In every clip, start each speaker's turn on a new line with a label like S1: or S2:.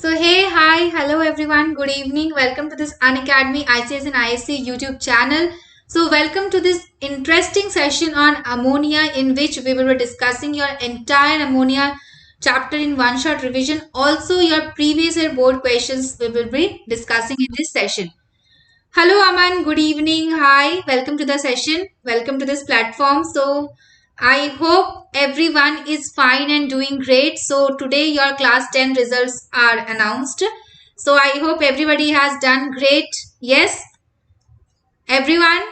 S1: So hey, hi, hello everyone, good evening. Welcome to this Unacademy ICSE and ISC YouTube channel. So welcome to this interesting session on ammonia, in which we will be discussing your entire ammonia chapter in one shot revision. Also your previous year board questions we will be discussing in this session. Hello Aman, good evening. Hi, welcome to the session. Welcome to this platform. So I hope everyone is fine and doing great. So today your class 10 results are announced. So I hope everybody has done great. Yes, everyone.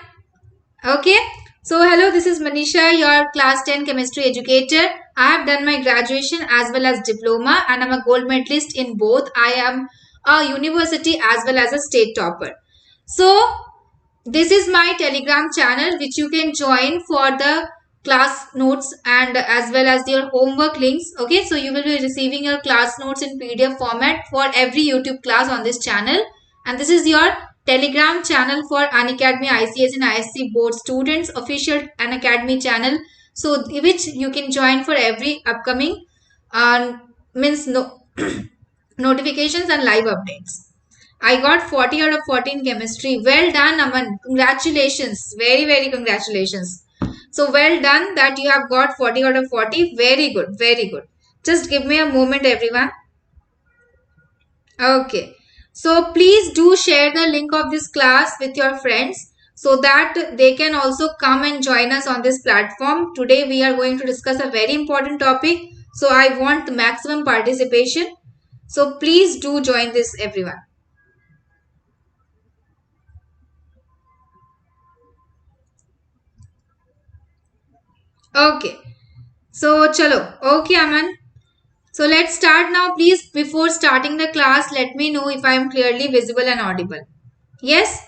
S1: Okay. So hello, this is Manisha, your class 10 chemistry educator. I have done my graduation as well as diploma and I'm a gold medalist in both. I am a university as well as a state topper. So this is my telegram channel which you can join for the class notes and as well as your homework links. Okay, so you will be receiving your class notes in PDF format for every YouTube class on this channel, and this is your telegram channel for Unacademy ICS and ISC board students, official Unacademy channel, so which you can join for every upcoming means no notifications and live updates. I got 40 out of 40 in chemistry. Well done, Aman. Congratulations. Very, very congratulations. So well done that you have got 40 out of 40. Very good. Very good. Just give me a moment, everyone. Okay. So please do share the link of this class with your friends so that they can also come and join us on this platform. Today we are going to discuss a very important topic. So I want maximum participation. So please do join this, everyone. Okay. So, chalo. Okay, Aman. So, let's start now. Please, before starting the class, let me know if I am clearly visible and audible. Yes?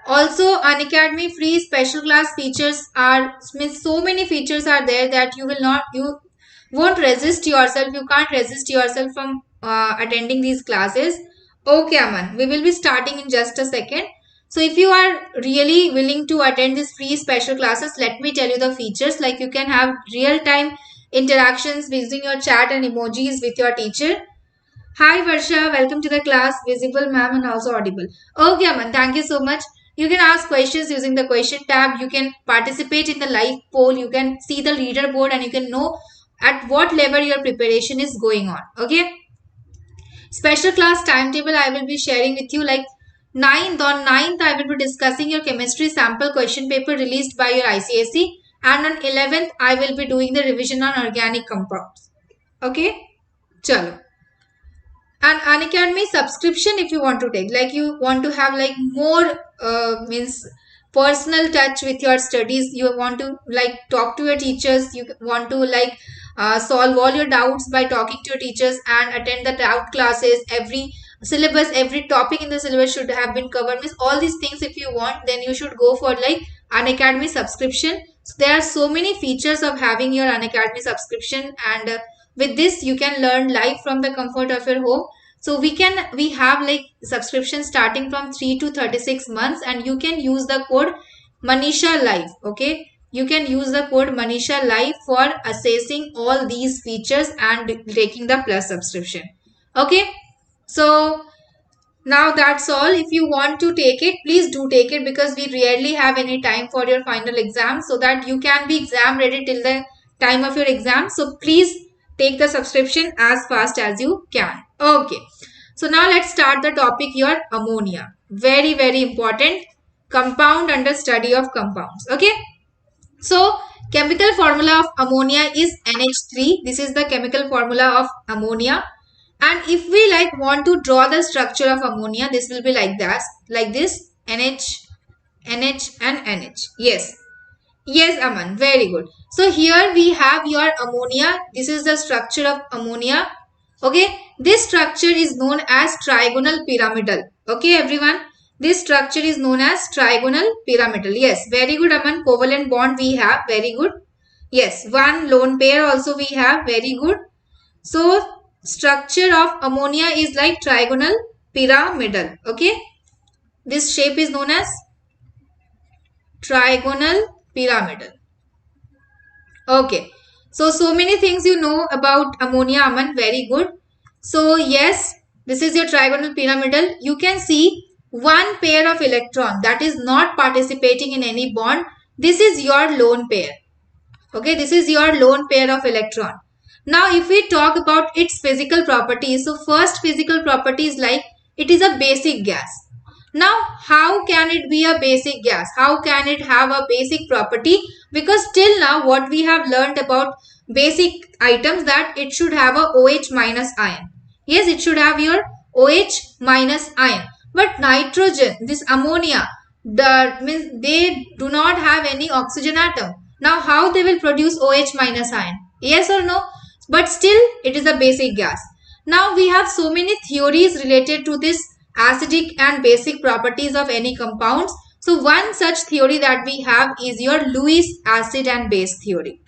S1: Also, Unacademy free special class features are, so many features are there that you won't resist yourself. You can't resist yourself from attending these classes. Okay, Aman. We will be starting in just a second. So if you are really willing to attend these free special classes, let me tell you the features. Like you can have real-time interactions using your chat and emojis with your teacher. Hi Varsha, welcome to the class. Visible ma'am and also audible. Okay Aman, thank you so much. You can ask questions using the question tab. You can participate in the live poll. You can see the leaderboard and you can know at what level your preparation is going on. Okay. Special class timetable I will be sharing with you, like 9th on 9th I will be discussing your chemistry sample question paper released by your ICSE, and on 11th I will be doing the revision on organic compounds. Okay, chalo. And Unacademy subscription, if you want to take, like you want to have like more means personal touch with your studies, you want to like talk to your teachers, you want to like solve all your doubts by talking to your teachers and attend the doubt classes. Every syllabus, every topic in the syllabus should have been covered. Means all these things if you want, then you should go for like Unacademy subscription. So there are so many features of having your Unacademy subscription, and with this you can learn live from the comfort of your home. So we have like subscription starting from 3 to 36 months, and you can use the code Manisha Live. Okay, you can use the code Manisha Live for assessing all these features and taking the plus subscription. Okay, so now that's all. If you want to take it, please do take it, because we rarely have any time for your final exam, so that you can be exam ready till the time of your exam. So please take the subscription as fast as you can. Okay. So now let's start the topic here, ammonia. Very, very important compound under study of compounds. Okay. So chemical formula of ammonia is NH3. This is the chemical formula of ammonia. And if we like want to draw the structure of ammonia, this will be like that, like this, NH, NH and NH. Yes. Yes, Aman. Very good. So here we have your ammonia. This is the structure of ammonia. Okay. This structure is known as trigonal pyramidal. Okay, everyone. This structure is known as trigonal pyramidal. Yes. Very good, Aman. Covalent bond we have. Very good. Yes. One lone pair also we have. Very good. So structure of ammonia is like trigonal pyramidal. Okay. This shape is known as trigonal pyramidal. Okay. So many things you know about ammonia, Aman. Very good. So yes, This is your trigonal pyramidal. You can see one pair of electron that is not participating in any bond. This is your lone pair. Okay, this is your lone pair of electron. Now, if we talk about its physical properties, so first physical property is like it is a basic gas. Now, how can it be a basic gas? How can it have a basic property? Because till now, what we have learned about basic items that it should have a OH minus ion. Yes, it should have your OH minus ion. But nitrogen, this ammonia, means they do not have any oxygen atom. Now, how they will produce OH minus ion? Yes or no? But still, it is a basic gas. Now, we have so many theories related to this acidic and basic properties of any compounds. So, one such theory that we have is your Lewis acid and base theory.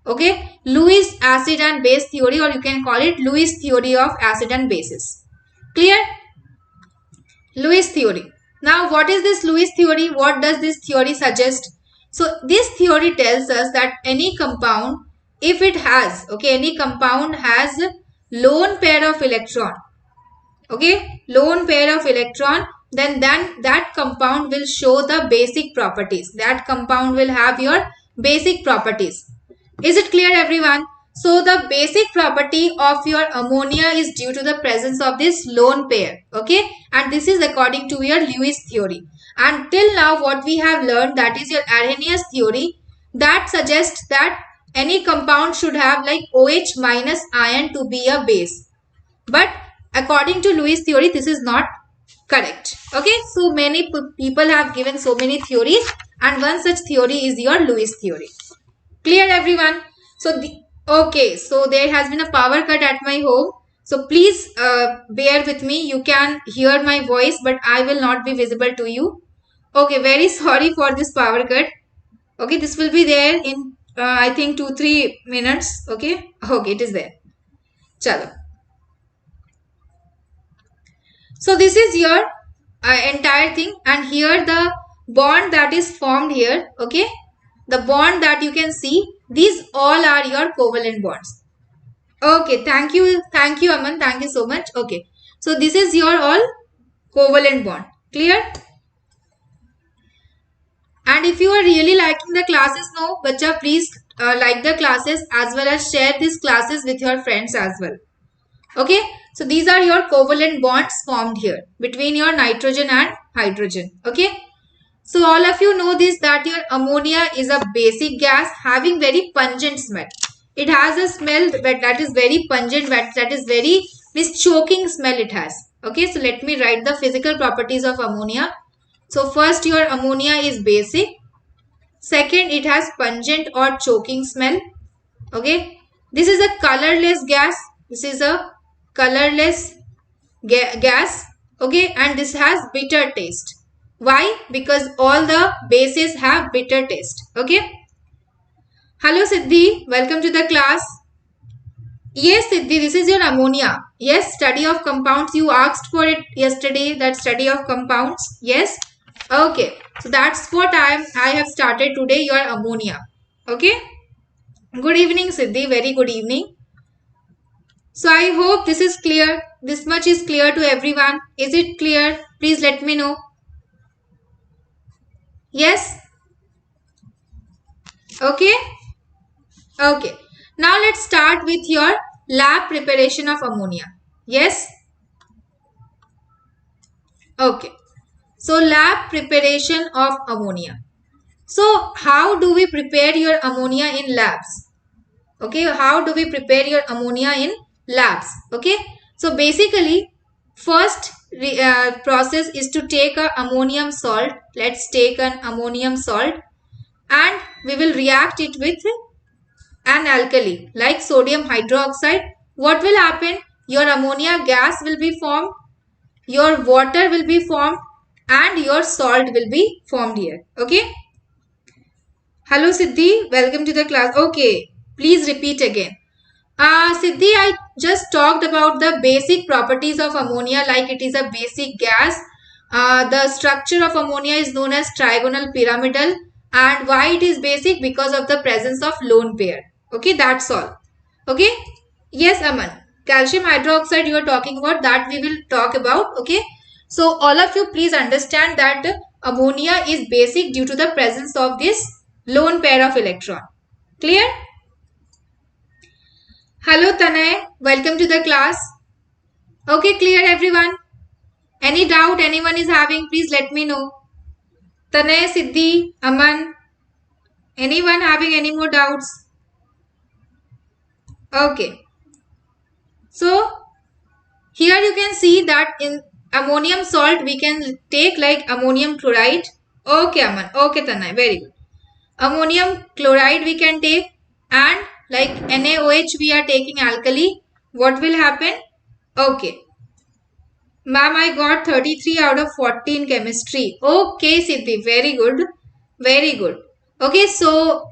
S1: Okay, Lewis acid and base theory, or you can call it Lewis theory of acid and bases. Clear? Lewis theory. Now, what is this Lewis theory? What does this theory suggest? So, this theory tells us that any compound, if it has, okay, any compound has lone pair of electron, okay, lone pair of electron, then that compound will show the basic properties. That compound will have your basic properties. Is it clear, everyone? So, the basic property of your ammonia is due to the presence of this lone pair, okay, and this is according to your Lewis theory. And till now, what we have learned, that is your Arrhenius theory, that suggests that any compound should have like OH minus ion to be a base. But according to Lewis theory, this is not correct. Okay, so many people have given so many theories, and one such theory is your Lewis theory. Clear, everyone? So, okay, so there has been a power cut at my home. So, please bear with me. You can hear my voice, but I will not be visible to you. Okay, very sorry for this power cut. Okay, this will be there in I think 2-3 minutes. Okay, okay, it is there. Chalo. So, this is your entire thing, and here the bond that is formed here. Okay, the bond that you can see, these all are your covalent bonds. Okay, thank you, Aman, thank you so much. Okay, so this is your all covalent bond. Clear? And if you are really liking the classes now, bacha, please like the classes as well as share these classes with your friends as well. Okay, so these are your covalent bonds formed here between your nitrogen and hydrogen. Okay, so all of you know this, that your ammonia is a basic gas having very pungent smell. It has a smell that is very pungent, that is very, this choking smell it has. Okay, so let me write the physical properties of ammonia. So first, your ammonia is basic. Second, it has pungent or choking smell. Okay, this is a colorless gas. This is a colorless gas. Okay, and this has bitter taste. Why? Because all the bases have bitter taste. Okay. Hello Siddhi, welcome to the class. Yes Siddhi, this is your ammonia. Yes, study of compounds. You asked for it yesterday, that study of compounds. Yes. Okay. So that's what I have started today, your ammonia. Okay. Good evening Siddhi, very good evening. So I hope this is clear. This much is clear to everyone. Is it clear? Please let me know. Yes? Okay? Okay. Now let's start with your lab preparation of ammonia. Yes? Okay. So lab preparation of ammonia. So how do we prepare your ammonia in labs? Okay. How do we prepare your ammonia in labs? Okay. So basically, first process is to take a ammonium salt. Let's take an ammonium salt and we will react it with an alkali like sodium hydroxide. What will happen? Your ammonia gas will be formed, your water will be formed, and your salt will be formed here. Okay. Hello Siddhi, welcome to the class. Okay, please repeat again. Siddhi, I just talked about the basic properties of ammonia, like it is a basic gas. The structure of ammonia is known as trigonal pyramidal, and why it is basic? Because of the presence of lone pair. Okay, that's all. Okay. Yes, Aman. calcium hydroxide you are talking about, that we will talk about. Okay, so all of you please understand that ammonia is basic due to the presence of this lone pair of electron. Clear? Hello Tanay, welcome to the class. Okay, clear everyone? Any doubt anyone is having, please let me know. Tanay, Siddhi, Aman, anyone having any more doubts? Okay. So, here you can see that in ammonium salt we can take like ammonium chloride. Okay, Aman. Okay, Tanay. Very good. Ammonium chloride we can take, and like NaOH we are taking alkali. What will happen? Okay. Ma'am, I got 33 out of 40 in chemistry. Okay, Siddhi. Very good. Very good. Okay, so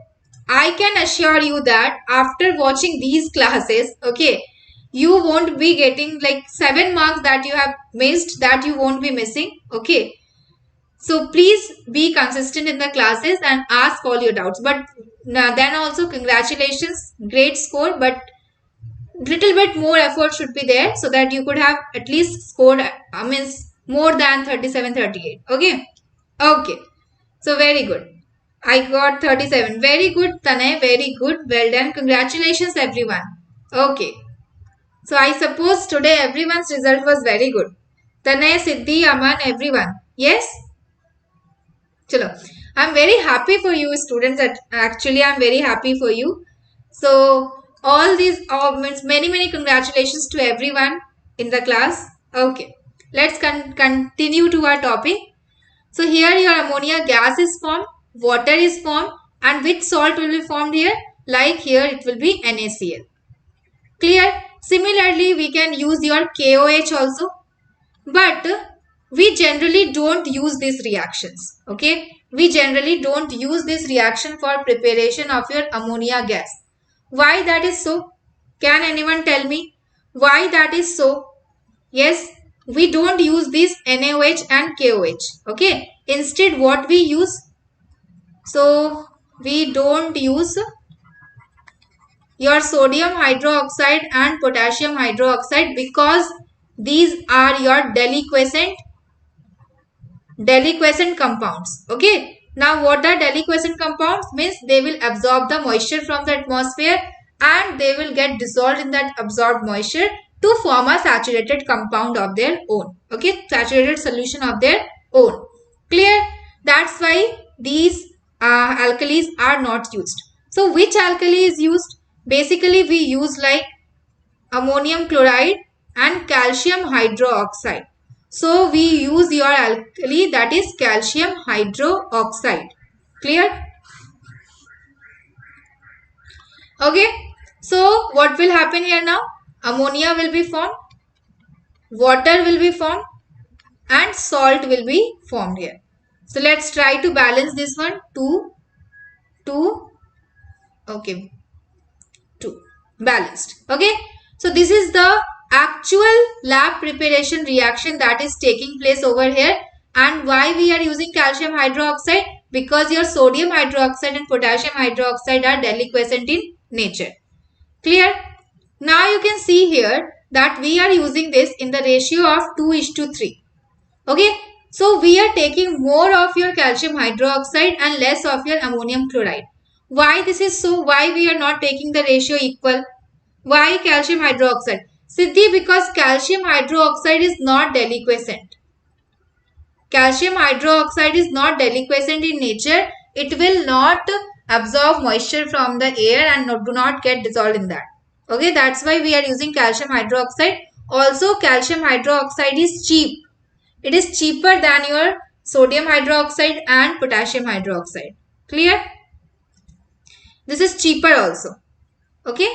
S1: I can assure you that after watching these classes, okay, you won't be getting like 7 marks that you have missed, that you won't be missing. Okay. So please be consistent in the classes and ask all your doubts. But then also congratulations, great score, but little bit more effort should be there so that you could have at least scored, more than 37, 38. Okay. Okay. So very good. I got 37. Very good, Tanay. Very good. Well done. Congratulations, everyone. Okay. So I suppose today everyone's result was very good. Tanay, Siddhi, Aman, everyone. Yes? Chalo. I'm very happy for you, students. Actually, I'm very happy for you. So all these means many congratulations to everyone in the class. Okay. Let's continue to our topic. So here your ammonia gas is formed, water is formed, and which salt will be formed here? Like here it will be NaCl. Clear? Similarly, we can use your KOH also. But we generally don't use these reactions. Okay? We generally don't use this reaction for preparation of your ammonia gas. Why that is so? Can anyone tell me why that is so? Yes, we don't use this NaOH and KOH. Okay. Instead, what we use? So, we don't use your sodium hydroxide and potassium hydroxide because these are your deliquescent compounds. Okay. Now, what are deliquescent compounds? Means they will absorb the moisture from the atmosphere and they will get dissolved in that absorbed moisture to form a saturated compound of their own. Okay. Saturated solution of their own. Clear? That's why these alkalis are not used. So, which alkali is used? Basically, we use like ammonium chloride and calcium hydroxide. So, we use your alkali, that is calcium hydroxide. Clear? Okay. So, what will happen here now? Ammonia will be formed, water will be formed, and salt will be formed here. So, let's try to balance this one. 2, okay, 2. Balanced. Okay. So, this is the actual lab preparation reaction that is taking place over here. And why we are using calcium hydroxide? Because your sodium hydroxide and potassium hydroxide are deliquescent in nature. Clear? Now you can see here that we are using this in the ratio of 2:3. Okay. So we are taking more of your calcium hydroxide and less of your ammonium chloride. Why this is so? Why we are not taking the ratio equal? Why calcium hydroxide? Siddhi, because calcium hydroxide is not deliquescent. Calcium hydroxide is not deliquescent in nature. It will not absorb moisture from the air and do not get dissolved in that. Okay, that's why we are using calcium hydroxide. Also, calcium hydroxide is cheap. It is cheaper than your sodium hydroxide and potassium hydroxide. Clear? This is cheaper also. Okay?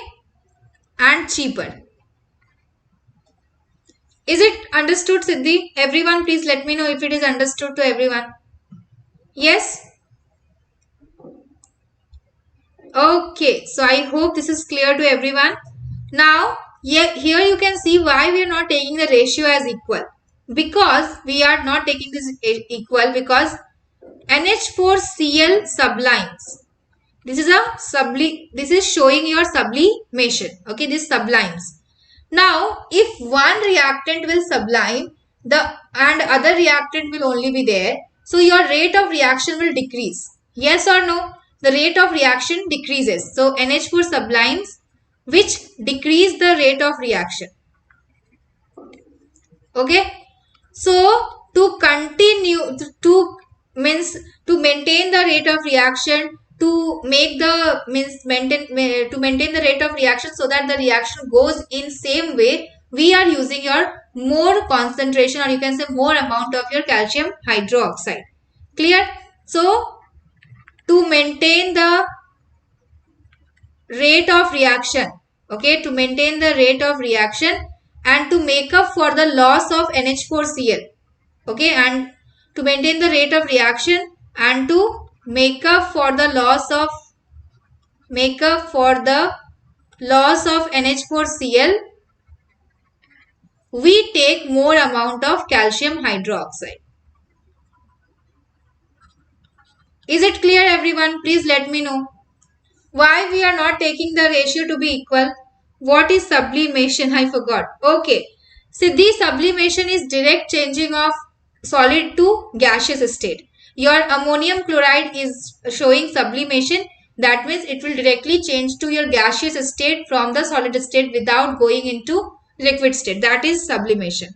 S1: And cheaper. Is it understood, Siddhi? Everyone, please let me know if it is understood to everyone. Yes? Okay. So, I hope this is clear to everyone. Now, here you can see why we are not taking the ratio as equal. Because we are not taking this equal because NH4Cl sublimes. This is showing your sublimation. Okay, this sublimes. Now, if one reactant will sublime and other reactant will only be there, so your rate of reaction will decrease. Yes or no? The rate of reaction decreases. So NH4 sublimes, which decrease the rate of reaction. Okay. So to continue to maintain the rate of reaction, to make the maintain the rate of reaction so that the reaction goes in same way, we are using your more concentration, or you can say more amount of your calcium hydroxide. Clear? So to maintain the rate of reaction, okay, to maintain the rate of reaction and to make up for the loss of NH4Cl, okay, and to maintain the rate of reaction and to make up for the loss of NH4Cl, we take more amount of calcium hydroxide. Is it clear, everyone? Please let me know. Why we are not taking the ratio to be equal? What is sublimation? I forgot. Okay. So the sublimation is direct changing of solid to gaseous state. Your ammonium chloride is showing sublimation. That means it will directly change to your gaseous state from the solid state without going into liquid state. That is sublimation.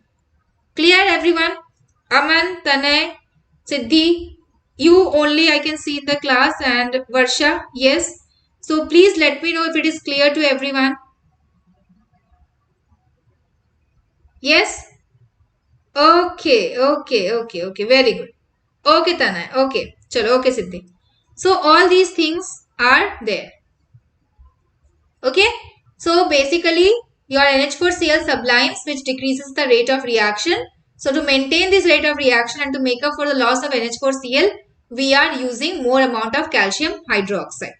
S1: Clear, everyone? Aman, Tanay, Siddhi, you only I can see in the class, and Varsha, yes. So please let me know if it is clear to everyone. Yes? Okay. Very good. Okay, Tanay. Okay. Chalo, okay, Siddhi. So all these things are there. Okay. So basically your NH4Cl sublimes, which decreases the rate of reaction. So to maintain this rate of reaction and to make up for the loss of NH4Cl, we are using more amount of calcium hydroxide.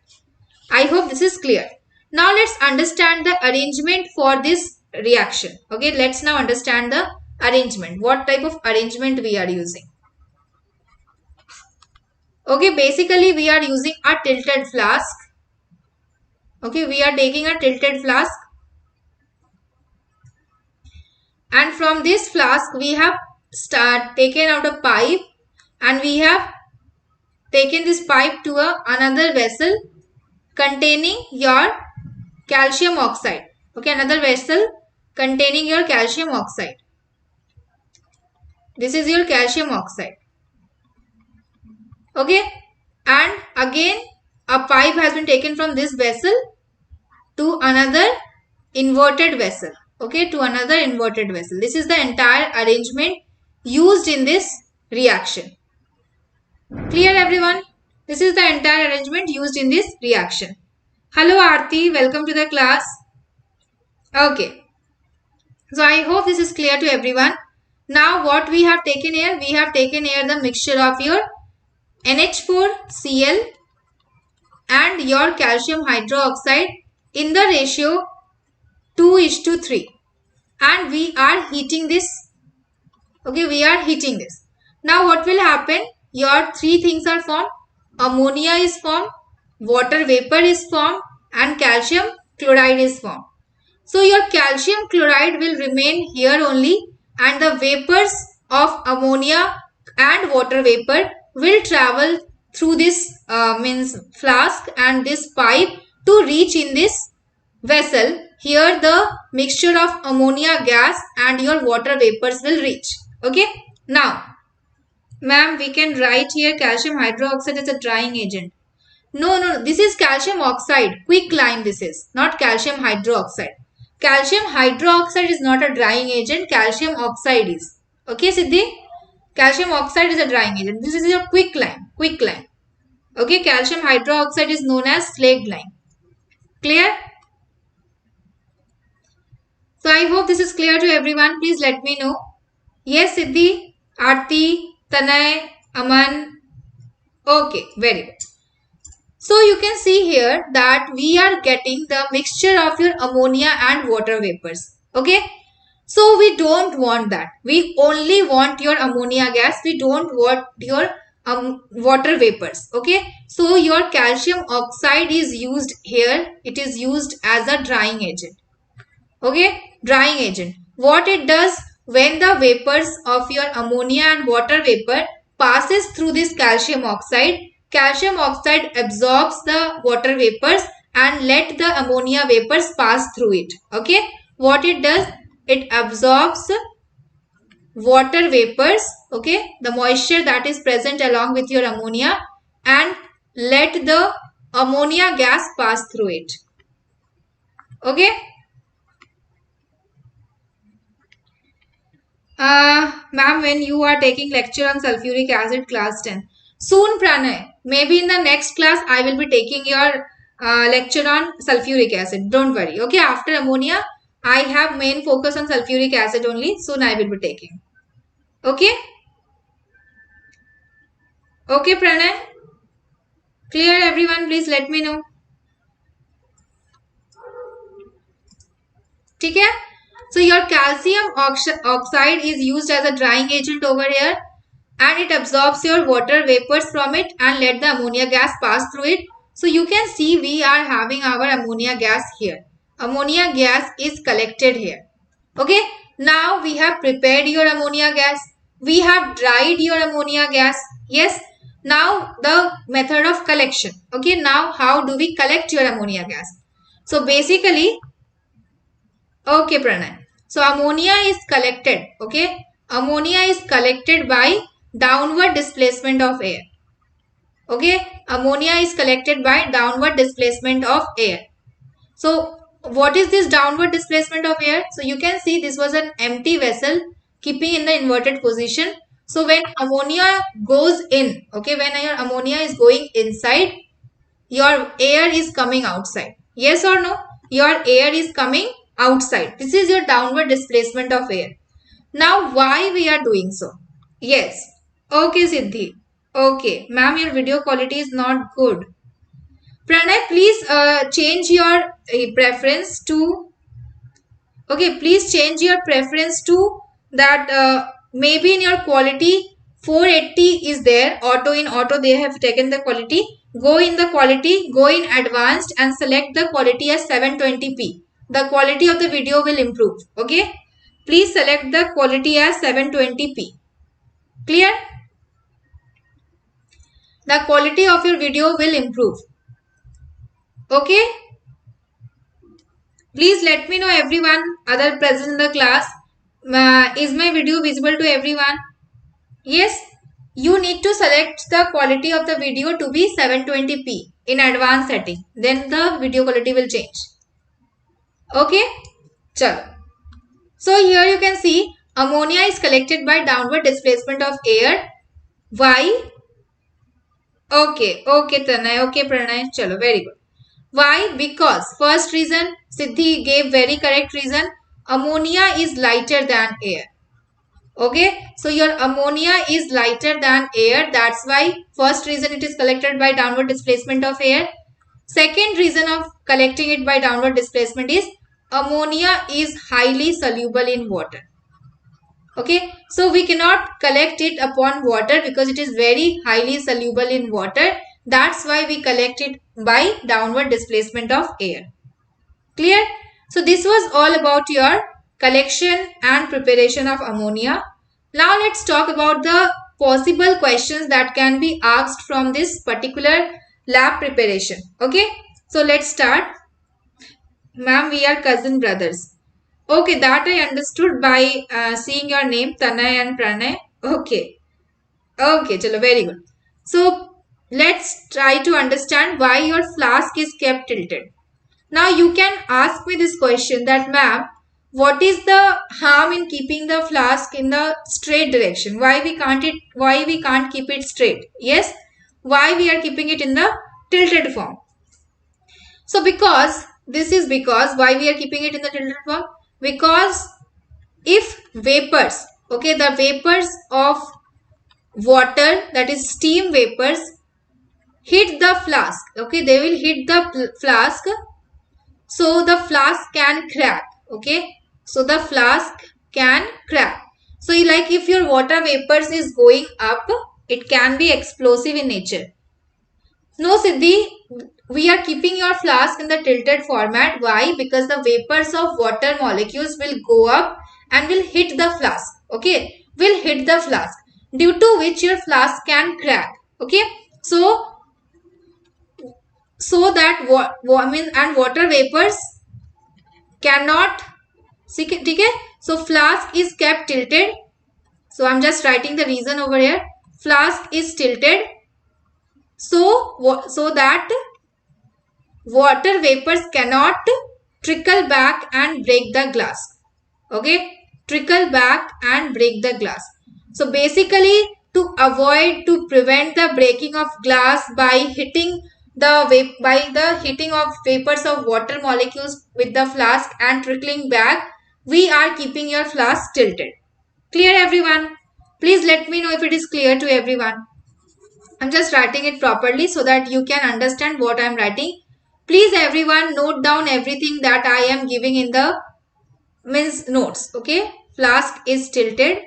S1: I hope this is clear. Now let's understand the arrangement for this reaction. Okay, let's now understand the arrangement. What type of arrangement we are using. Okay, basically we are using a tilted flask. Okay, we are taking a tilted flask. And from this flask we have taken out a pipe, and we have taken this pipe to another vessel containing your calcium oxide. Okay, another vessel containing your calcium oxide. This is your calcium oxide. Okay, and again a pipe has been taken from this vessel to another inverted vessel. Okay, to another inverted vessel. This is the entire arrangement used in this reaction. Clear, everyone? This is the entire arrangement used in this reaction. Hello Aarti, welcome to the class. Okay. So I hope this is clear to everyone. Now what we have taken here? We have taken here the mixture of your NH4Cl and your calcium hydroxide in the ratio 2:3. And we are heating this. Okay, we are heating this. Now what will happen? Your three things are formed. Ammonia is formed, water vapor is formed, and calcium chloride is formed. So your calcium chloride will remain here only, and the vapors of ammonia and water vapor will travel through this flask and this pipe to reach in this vessel. Here the mixture of ammonia gas and your water vapors will reach. Okay. Now, ma'am, we can write here calcium hydroxide as a drying agent. No, this is calcium oxide. Quicklime this is, not calcium hydroxide. Calcium hydroxide is not a drying agent. Calcium oxide is. Okay, Siddhi? Calcium oxide is a drying agent. This is your quicklime. Okay, calcium hydroxide is known as slaked lime. Clear? So I hope this is clear to everyone. Please let me know. Yes, Siddhi, Aarti, Tanay, Aman. Okay, very good. So you can see here that we are getting the mixture of your ammonia and water vapors. Okay. So we don't want that. We only want your ammonia gas. We don't want your water vapors. Okay. So your calcium oxide is used here. It is used as a drying agent. Okay, drying agent. What it does, when the vapors of your ammonia and water vapor passes through this calcium oxide absorbs the water vapors and let the ammonia vapors pass through it. Okay, what it does, it absorbs water vapors, okay, the moisture that is present along with your ammonia, and let the ammonia gas pass through it. Okay. Ma'am, when you are taking lecture on sulfuric acid class 10. Soon, Pranay. Maybe in the next class, I will be taking your lecture on sulfuric acid. Don't worry. Okay, after ammonia, I have main focus on sulfuric acid only. Soon I will be taking. Okay? Okay, Pranay. Clear everyone, please let me know. Okay? So your calcium oxide is used as a drying agent over here, and it absorbs your water vapors from it and let the ammonia gas pass through it. So you can see we are having our ammonia gas here. Ammonia gas is collected here. Okay. Now we have prepared your ammonia gas. We have dried your ammonia gas. Yes. Now the method of collection. Okay. Now how do we collect your ammonia gas? So basically, okay, Pranay. So ammonia is collected. Okay. Ammonia is collected by downward displacement of air. Okay. Ammonia is collected by downward displacement of air. So what is this downward displacement of air? So you can see this was an empty vessel keeping in the inverted position. So when ammonia goes in, okay, when your ammonia is going inside, your air is coming outside. Yes or no? Your air is coming outside. This is your downward displacement of air. Now why we are doing so? Yes. Okay, Siddhi. Okay. Ma'am, your video quality is not good. Pranay, please change your preference to... Okay, please change your preference to that maybe in your quality 480 is there. In auto they have taken the quality. Go in the quality, go in advanced and select the quality as 720p. The quality of the video will improve. Okay. Please select the quality as 720p. Clear? The quality of your video will improve. Okay. Please let me know everyone other present in the class. Is my video visible to everyone? Yes. You need to select the quality of the video to be 720p in advanced setting. Then the video quality will change. Okay. Chalo. So here you can see ammonia is collected by downward displacement of air. Why? Okay. Okay, Tanay. Okay, Pranay. Chalo. Very good. Why? Because first reason, Siddhi gave very correct reason. Ammonia is lighter than air. Okay. So your ammonia is lighter than air. That's why first reason it is collected by downward displacement of air. Second reason of collecting it by downward displacement is ammonia is highly soluble in water. Okay. So we cannot collect it upon water because it is very highly soluble in water. That's why we collect it by downward displacement of air. Clear? So this was all about your collection and preparation of ammonia. Now let's talk about the possible questions that can be asked from this particular lab preparation. Okay? So let's start. Ma'am, we are cousin brothers. Okay, that I understood by seeing your name, Tanay and Pranay. Okay. Okay, chalo, very good. So let's try to understand why your flask is kept tilted. Now you can ask me this question that ma'am, what is the harm in keeping the flask in the straight direction? Why we can't keep it straight? Yes. Why we are keeping it in the tilted form? So because why we are keeping it in the tilted form? Because if vapors, okay, the vapors of water, that is steam vapors, hit the flask, okay, they will hit the flask, so the flask can crack. Okay, so the flask can crack. So like if your water vapors is going up, it can be explosive in nature. No, Siddhi, we are keeping your flask in the tilted format. Why? Because the vapors of water molecules will go up and will hit the flask. Okay, will hit the flask, due to which your flask can crack. Okay, so that and water vapors cannot. Okay, so flask is kept tilted. So I'm just writing the reason over here. Flask is tilted so that water vapors cannot trickle back and break the glass. Okay, trickle back and break the glass. So basically, to prevent the breaking of glass by hitting the hitting of vapors of water molecules with the flask and trickling back, we are keeping your flask tilted. Clear, everyone? Please let me know if it is clear to everyone. I'm just writing it properly so that you can understand what I'm writing. Please everyone note down everything that I am giving in the notes. Okay. Flask is tilted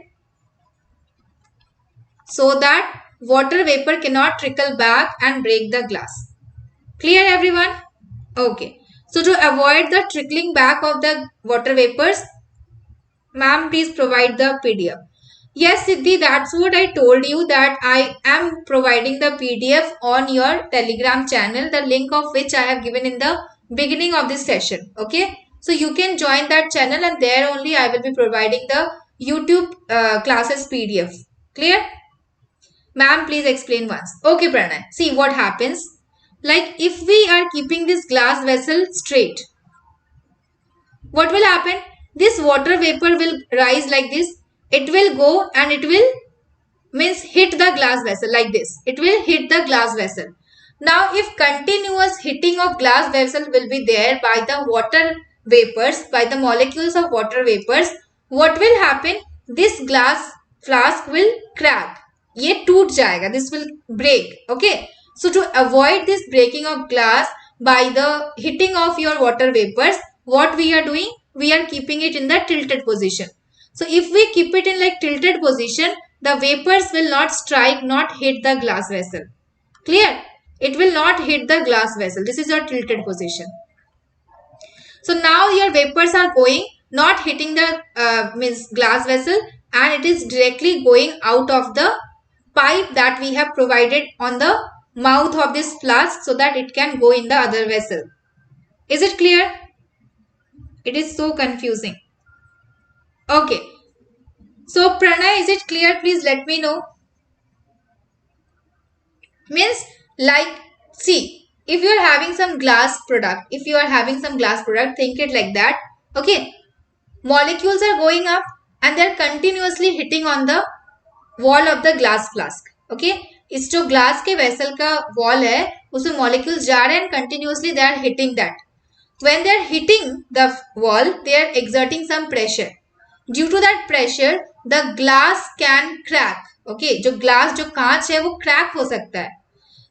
S1: so that water vapor cannot trickle back and break the glass. Clear, everyone? Okay. So to avoid the trickling back of the water vapors, ma'am, please provide the PDF. Yes, Siddhi, that's what I told you, that I am providing the PDF on your Telegram channel, the link of which I have given in the beginning of this session. Okay. So you can join that channel and there only I will be providing the YouTube classes PDF. Clear? Ma'am, please explain once. Okay, Pranay. See what happens. Like if we are keeping this glass vessel straight, what will happen? This water vapor will rise like this. It will go and it will hit the glass vessel like this. It will hit the glass vessel. Now if continuous hitting of glass vessel will be there by the water vapors, by the molecules of water vapors, what will happen? This glass flask will crack. ये टूट जाएगा. This will break. Okay. So to avoid this breaking of glass by the hitting of your water vapors, what we are doing? We are keeping it in the tilted position. So if we keep it in like tilted position, the vapors will not strike, not hit the glass vessel. Clear? It will not hit the glass vessel. This is your tilted position. So now your vapors are going, not hitting the glass vessel, and it is directly going out of the pipe that we have provided on the mouth of this flask so that it can go in the other vessel. Is it clear? It is so confusing. Okay. So Pranay, is it clear? Please let me know. Means like, see, if you are having some glass product, think it like that. Okay. Molecules are going up and they are continuously hitting on the wall of the glass flask. Okay. इस जो glass के vessel का wall है, उसमें molecules जा रहे हैं and continuously they are hitting that. When they are hitting the wall, they are exerting some pressure. Due to that pressure, the glass can crack. Okay, जो glass जो कांच है वो crack हो सकता है.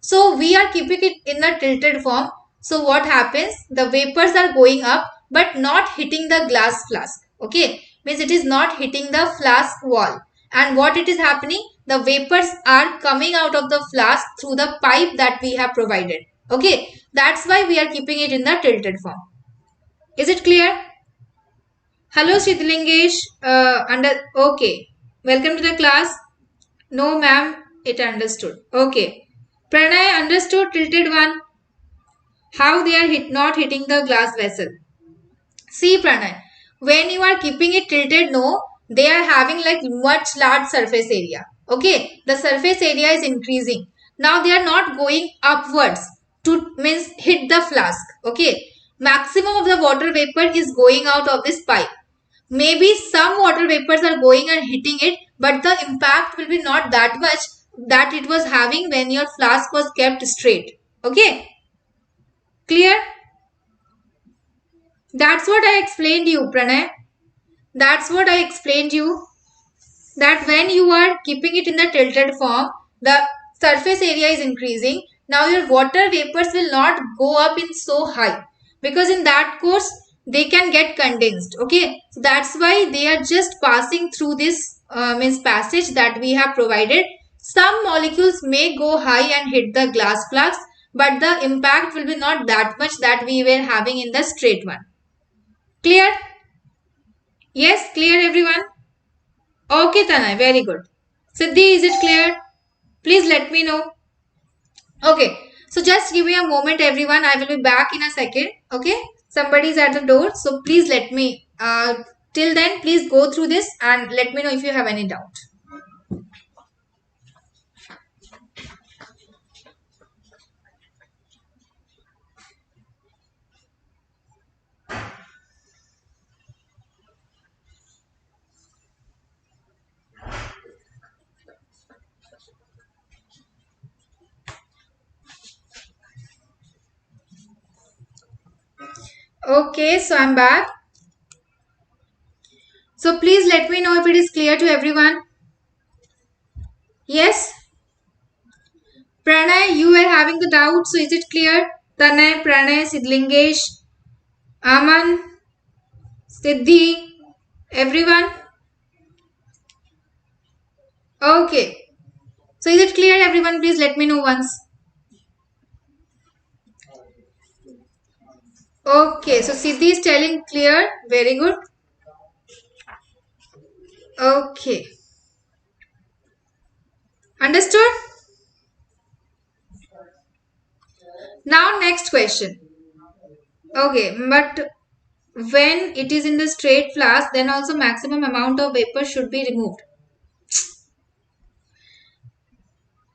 S1: So we are keeping it in a tilted form. So what happens? The vapors are going up but not hitting the glass flask. Okay, means it is not hitting the flask wall. And what it is happening? The vapors are coming out of the flask through the pipe that we have provided. Okay, that's why we are keeping it in the tilted form. Is it clear? Hello, Shidlingesh. Okay. Welcome to the class. No, ma'am. It understood. Okay. Pranay understood tilted one. How they are not hitting the glass vessel. See, Pranay. When you are keeping it tilted, no, they are having like much large surface area. Okay. The surface area is increasing. Now they are not going upwards to hit the flask. Okay. Maximum of the water vapor is going out of this pipe. Maybe some water vapors are going and hitting it, but the impact will be not that much that it was having when your flask was kept straight. Okay? Clear? That's what I explained you, Pranay. That's what I explained you. That when you are keeping it in the tilted form, the surface area is increasing. Now your water vapors will not go up in so high. Because in that course, they can get condensed. Okay, so that's why they are just passing through this passage that we have provided. Some molecules may go high and hit the glass flask, but the impact will be not that much that we were having in the straight one. Clear? Yes, clear everyone? Okay Tanay, very good. Siddhi, is it clear? Please let me know. Okay, so just give me a moment everyone. I will be back in a second. Okay, somebody is at the door. So please let me, till then please go through this and let me know if you have any doubt. Okay, so I'm back. So please let me know if it is clear to everyone. Yes? Pranay, you were having the doubt, so is it clear? Tanay, Pranay, Sidlingesh, Aman, Siddhi, everyone? Okay. So is it clear everyone? Please let me know once. Okay, so Siddhi is telling clear. Very good. Okay. Understood? Now next question. Okay, but when it is in the straight flask, then also maximum amount of vapor should be removed.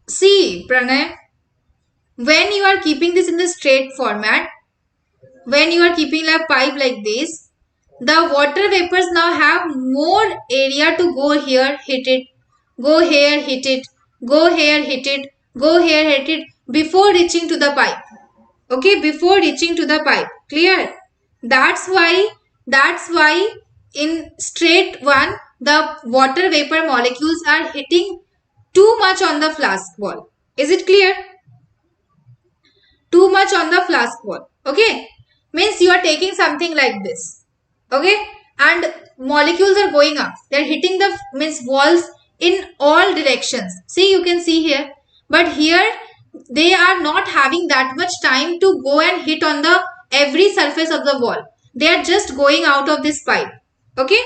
S1: See, Pranay, when you are keeping this in the straight format, when you are keeping a pipe like this, the water vapors now have more area to go here, hit it, go here, hit it, go here, hit it, go here, hit it, before reaching to the pipe. Okay, before reaching to the pipe. Clear? That's why in straight one, the water vapor molecules are hitting too much on the flask wall. Is it clear? Too much on the flask wall. Okay, means you are taking something like this. Okay, and molecules are going up. They are hitting the walls in all directions. See, you can see here, but here they are not having that much time to go and hit on the every surface of the wall. They are just going out of this pipe. Okay.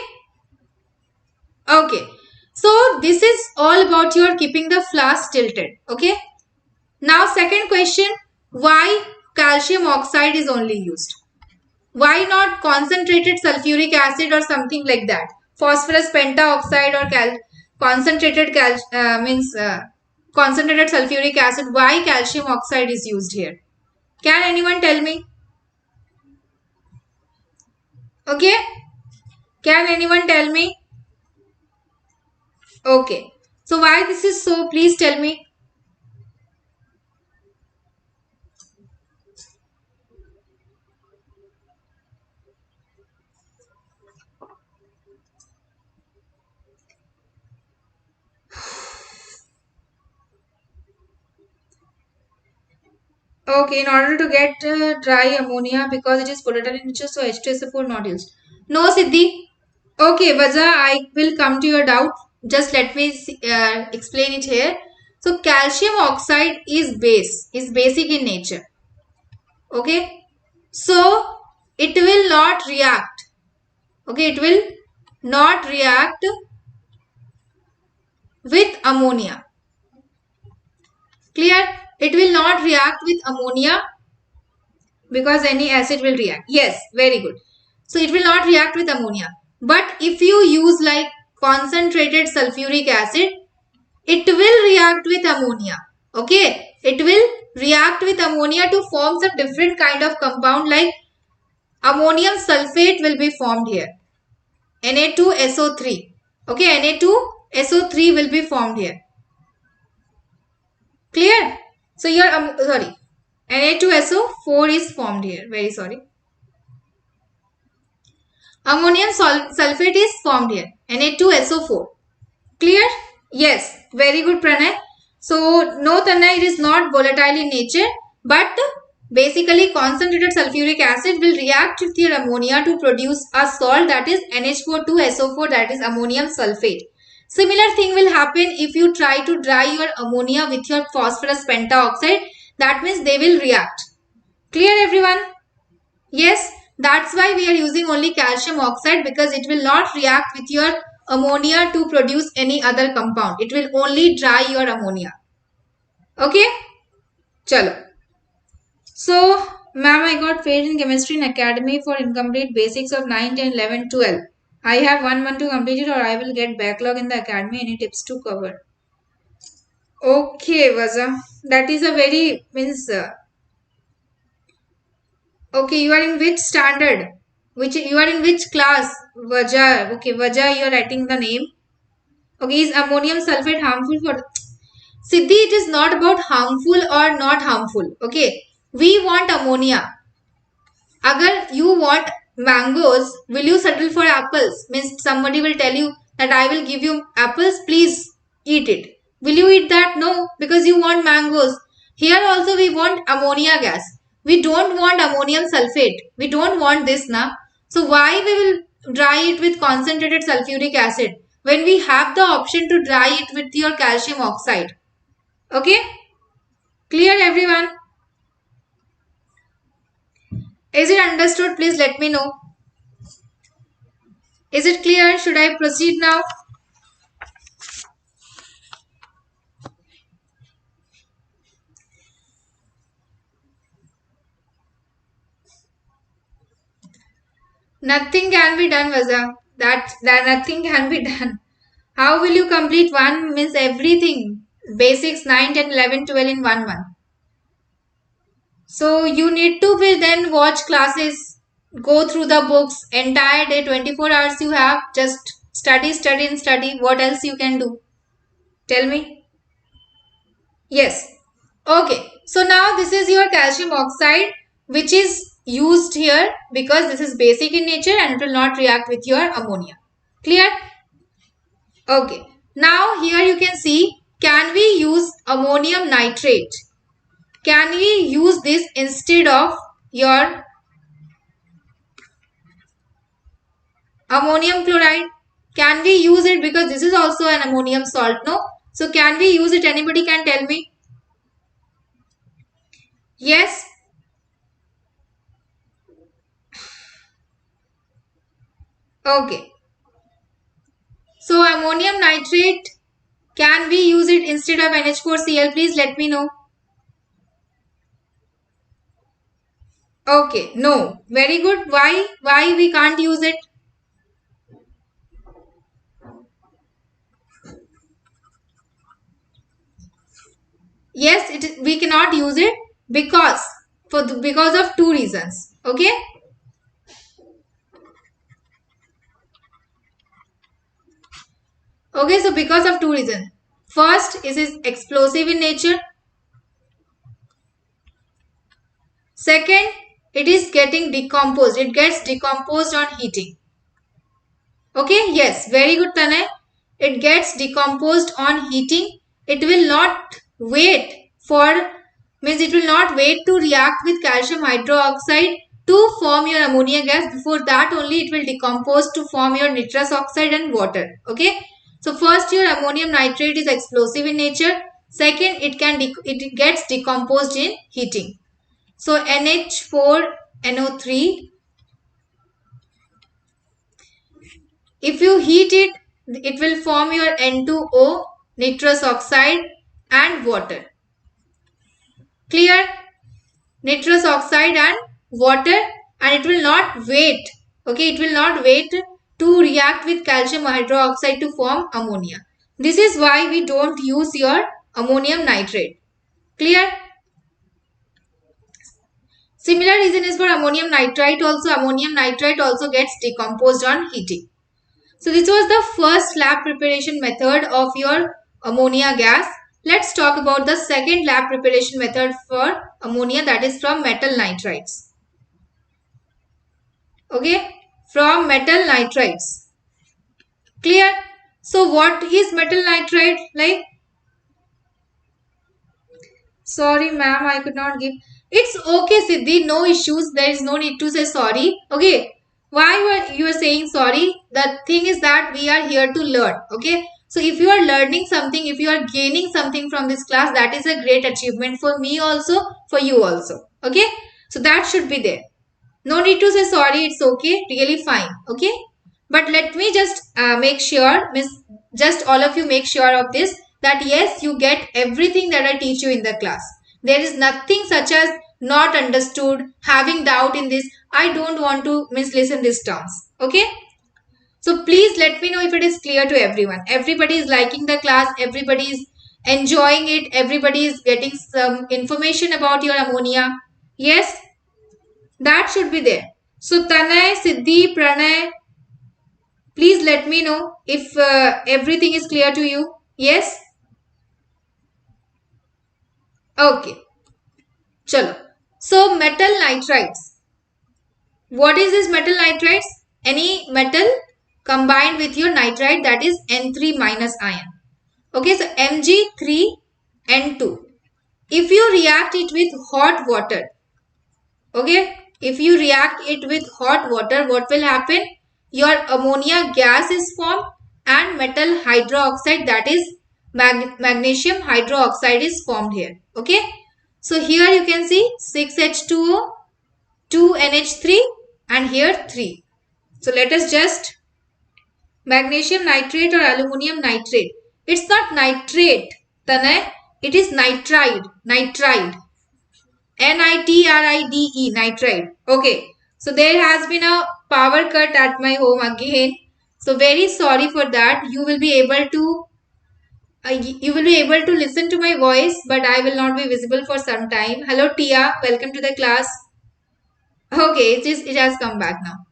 S1: Okay. So this is all about your keeping the flask tilted. Okay. Now second question, why calcium oxide is only used? Why not concentrated sulfuric acid or something like that? Phosphorus pentaoxide or concentrated concentrated sulfuric acid. Why calcium oxide is used here? Can anyone tell me? Okay. Can anyone tell me? Okay. So why this is so? Please tell me. Okay, in order to get dry ammonia because it is volatile in nature, so H2SO4 not used. No, Siddhi. Okay, Vaja, I will come to your doubt. Just let me explain it here. So, calcium oxide is basic in nature. Okay, so it will not react. Okay, it will not react with ammonia. Clear? It will not react with ammonia because any acid will react. Yes, very good. So it will not react with ammonia. But if you use like concentrated sulfuric acid, it will react with ammonia. Okay, it will react with ammonia to form some different kind of compound like ammonium sulfate will be formed here. Na2SO3. Okay, Na2SO3 will be formed here. Clear? So your Na2SO4 is formed here. Very sorry. Ammonium sulfate is formed here. Na2SO4. Clear? Yes. Very good, Pranay. So, no, Tanay, it is not volatile in nature, but basically concentrated sulfuric acid will react with your ammonia to produce a salt, that is NH42SO4, that is ammonium sulfate. Similar thing will happen if you try to dry your ammonia with your phosphorus pentaoxide. That means they will react. Clear everyone? Yes, that's why we are using only calcium oxide, because it will not react with your ammonia to produce any other compound. It will only dry your ammonia. Okay? Chalo. So, ma'am, I got failed in chemistry in academy for incomplete basics of 9, 10, 11, 12. I have 1 month to complete it, or I will get backlog in the academy. Any tips to cover? Okay, Vaza. That is a very, means, okay, you are in which standard? You are in which class? Vaja. Okay, Vaja, you are writing the name. Okay, is ammonium sulfate harmful for... Siddhi, it is not about harmful or not harmful. Okay, we want ammonia. Agar you want mangoes, will you settle for apples? Means somebody will tell you that I will give you apples, please eat it. Will you eat that? No, because you want mangoes. Here also we want ammonia gas. We don't want ammonium sulfate. We don't want this now. So why we will dry it with concentrated sulfuric acid when we have the option to dry it with your calcium oxide? Okay? Clear everyone? Is it understood? Please let me know. Is it clear? Should I proceed now? Nothing can be done, Vaza. That nothing can be done. How will you complete one? Means everything. Basics 9, 10, 11, 12 in 1 month. So you need to be then watch classes, go through the books, entire day, 24 hours you have. Just study, study and study. What else you can do? Tell me. Yes. Okay. So now this is your calcium oxide, which is used here because this is basic in nature and it will not react with your ammonia. Clear? Okay. Now here you can see, can we use ammonium nitrate? Can we use this instead of your ammonium chloride? Can we use it, because this is also an ammonium salt, no? So can we use it? Anybody can tell me? Yes? Okay. So ammonium nitrate, can we use it instead of NH4Cl? Please let me know. Okay, no. Very good. Why? Why we can't use it? Yes, we cannot use it because because of two reasons. Okay. Okay, so because of two reasons. First, it is explosive in nature. Second, it is getting decomposed. It gets decomposed on heating. Okay, yes, very good, Tanay. It gets decomposed on heating. It will not wait for, means it will not wait to react with calcium hydroxide to form your ammonia gas. Before that only it will decompose to form your nitrous oxide and water. Okay. So first, your ammonium nitrate is explosive in nature. Second, it gets decomposed in heating. So NH4NO3, if you heat it, it will form your N2O, nitrous oxide and water. Clear? Nitrous oxide and water, and it will not wait. Okay, it will not wait to react with calcium hydroxide to form ammonia. This is why we don't use your ammonium nitrate. Clear? Similar reason is for ammonium nitrite also. Ammonium nitrite also gets decomposed on heating. So this was the first lab preparation method of your ammonia gas. Let's talk about the second lab preparation method for ammonia, that is from metal nitrides. Okay, from metal nitrides. Clear? So what is metal nitride like? Sorry ma'am, I could not give. It's okay Siddhi, no issues. There is no need to say sorry. Okay. Why you are saying sorry? The thing is that we are here to learn. Okay. So if you are learning something, if you are gaining something from this class, that is a great achievement for me also, for you also. Okay. So that should be there. No need to say sorry. It's okay. Really fine. Okay. But let me just make sure, just all of you make sure of this, that yes, you get everything that I teach you in the class. There is nothing such as not understood, having doubt in this. I don't want to listen these terms. Okay. So please let me know if it is clear to everyone. Everybody is liking the class. Everybody is enjoying it. Everybody is getting some information about your ammonia. Yes, that should be there. So Tanay, Siddhi, Pranay, please let me know if everything is clear to you. Yes? Okay. Chalo. So metal nitrides. What is this metal nitrides? Any metal combined with your nitride, that is N3 minus ion. Okay, so Mg3N2. If you react it with hot water, okay, if you react it with hot water, what will happen? Your ammonia gas is formed and metal hydroxide, that is magnesium hydroxide, is formed here. Okay, so here you can see 6H2O, 2NH3 and here 3. So let us just magnesium nitrate or aluminum nitrate. It's not nitrate, Tanay. It is nitride. Nitride. Nitride. Nitride. Okay. So there has been a power cut at my home again. So very sorry for that. You will be able to listen to my voice, but I will not be visible for some time. Hello Tia. Welcome to the class. Okay. It has come back now.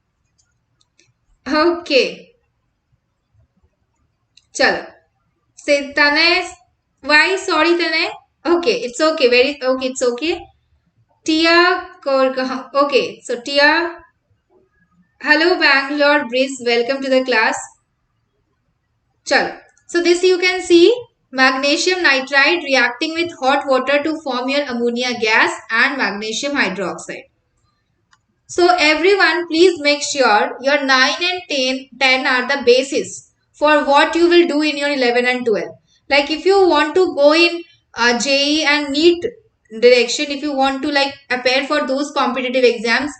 S1: Okay. Chalo. Say Tanay, why sorry Tanay? Okay, it's okay. Very okay, it's okay. Tia okay, so Tia, hello Bangalore Breeze, welcome to the class. Chalo. So this you can see magnesium nitride reacting with hot water to form your ammonia gas and magnesium hydroxide. So everyone, please make sure your 9 and 10 are the basis for what you will do in your 11 and 12. Like if you want to go in JE and NEET direction, if you want to like appear for those competitive exams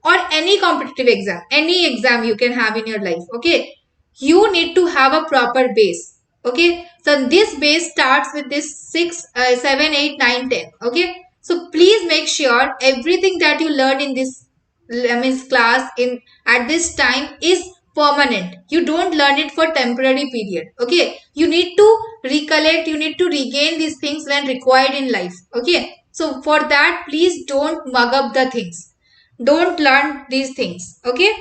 S1: or any competitive exam, any exam you can have in your life, okay, you need to have a proper base. Okay, so this base starts with this 6, 7, 8, 9, 10. Okay, so please make sure everything that you learn in this means class in at this time is permanent. You don't learn it for temporary period. Okay, you need to recollect, you need to regain these things when required in life. Okay, so for that please don't mug up the things, don't learn these things. Okay,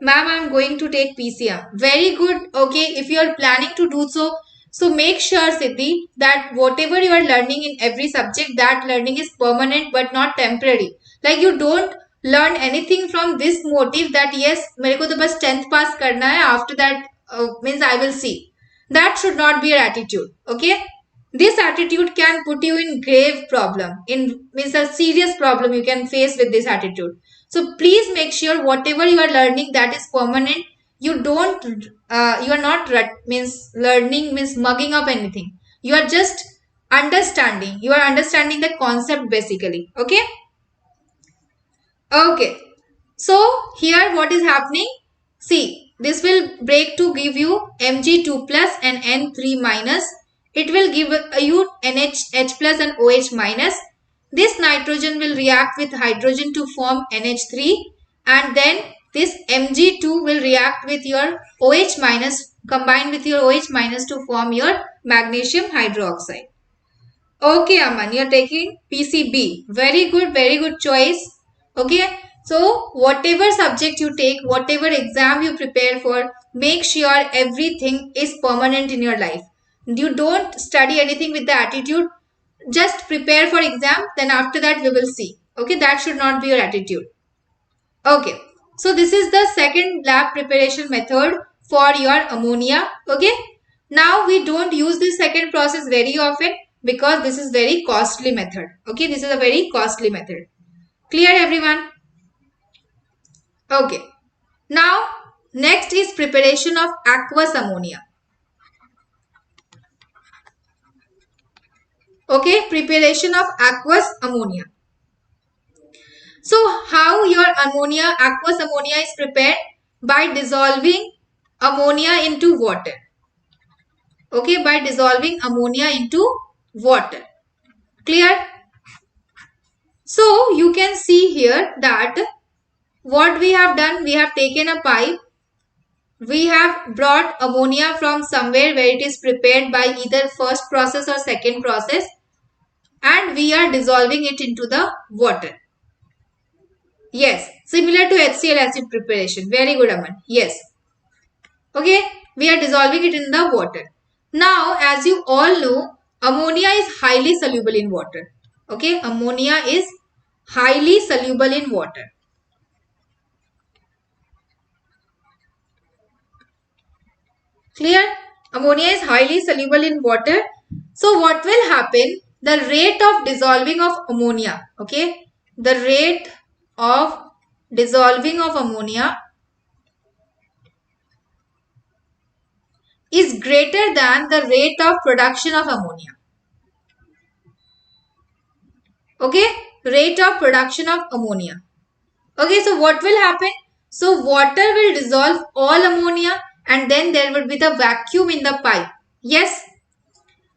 S1: ma'am, I'm going to take PCM. Very good. Okay, if you are planning to do so, so make sure, Siddhi, that whatever you are learning in every subject, that learning is permanent but not temporary. Like you don't learn anything from this motive that yes, मेरे को तो बस 10th pass करना है. After that means I will see. That should not be your attitude. Okay. This attitude can put you in grave problem, in means a serious problem you can face with this attitude. So please make sure whatever you are learning, that is permanent. You don't you are not means learning means mugging up anything. You are just understanding. You are understanding the concept basically. Okay. Okay. So here what is happening? See, this will break to give you Mg2 plus and N3 minus. It will give you NH plus and OH minus. This nitrogen will react with hydrogen to form NH3 and then this Mg2 will react with your OH minus, combine with your OH minus to form your magnesium hydroxide. Okay, Aman, you're taking PCB. Very good choice. Okay, so whatever subject you take, whatever exam you prepare for, make sure everything is permanent in your life. You don't study anything with the attitude, just prepare for exam, then after that we will see. Okay, that should not be your attitude. Okay, so this is the second lab preparation method for your ammonia. Okay, now we don't use this second process very often because this is very costly method. Okay, this is a very costly method. Clear everyone? Okay, now next is preparation of aqueous ammonia. Okay, preparation of aqueous ammonia. So how your aqueous ammonia is prepared? By dissolving ammonia into water. Okay, by dissolving ammonia into water. Clear? So you can see here that what we have done, we have taken a pipe. We have brought ammonia from somewhere where it is prepared by either first process or second process, and we are dissolving it into the water. Yes, similar to HCl acid preparation. Very good, Aman. Yes. Okay, we are dissolving it in the water. Now, as you all know, ammonia is highly soluble in water. Okay, ammonia is highly soluble in water. Clear? Ammonia is highly soluble in water. So what will happen? The rate of dissolving of ammonia, okay? The rate of dissolving of ammonia is greater than the rate of production of ammonia. Okay? Rate of production of ammonia. Okay, so what will happen? So water will dissolve all ammonia and then there will be the vacuum in the pipe. Yes?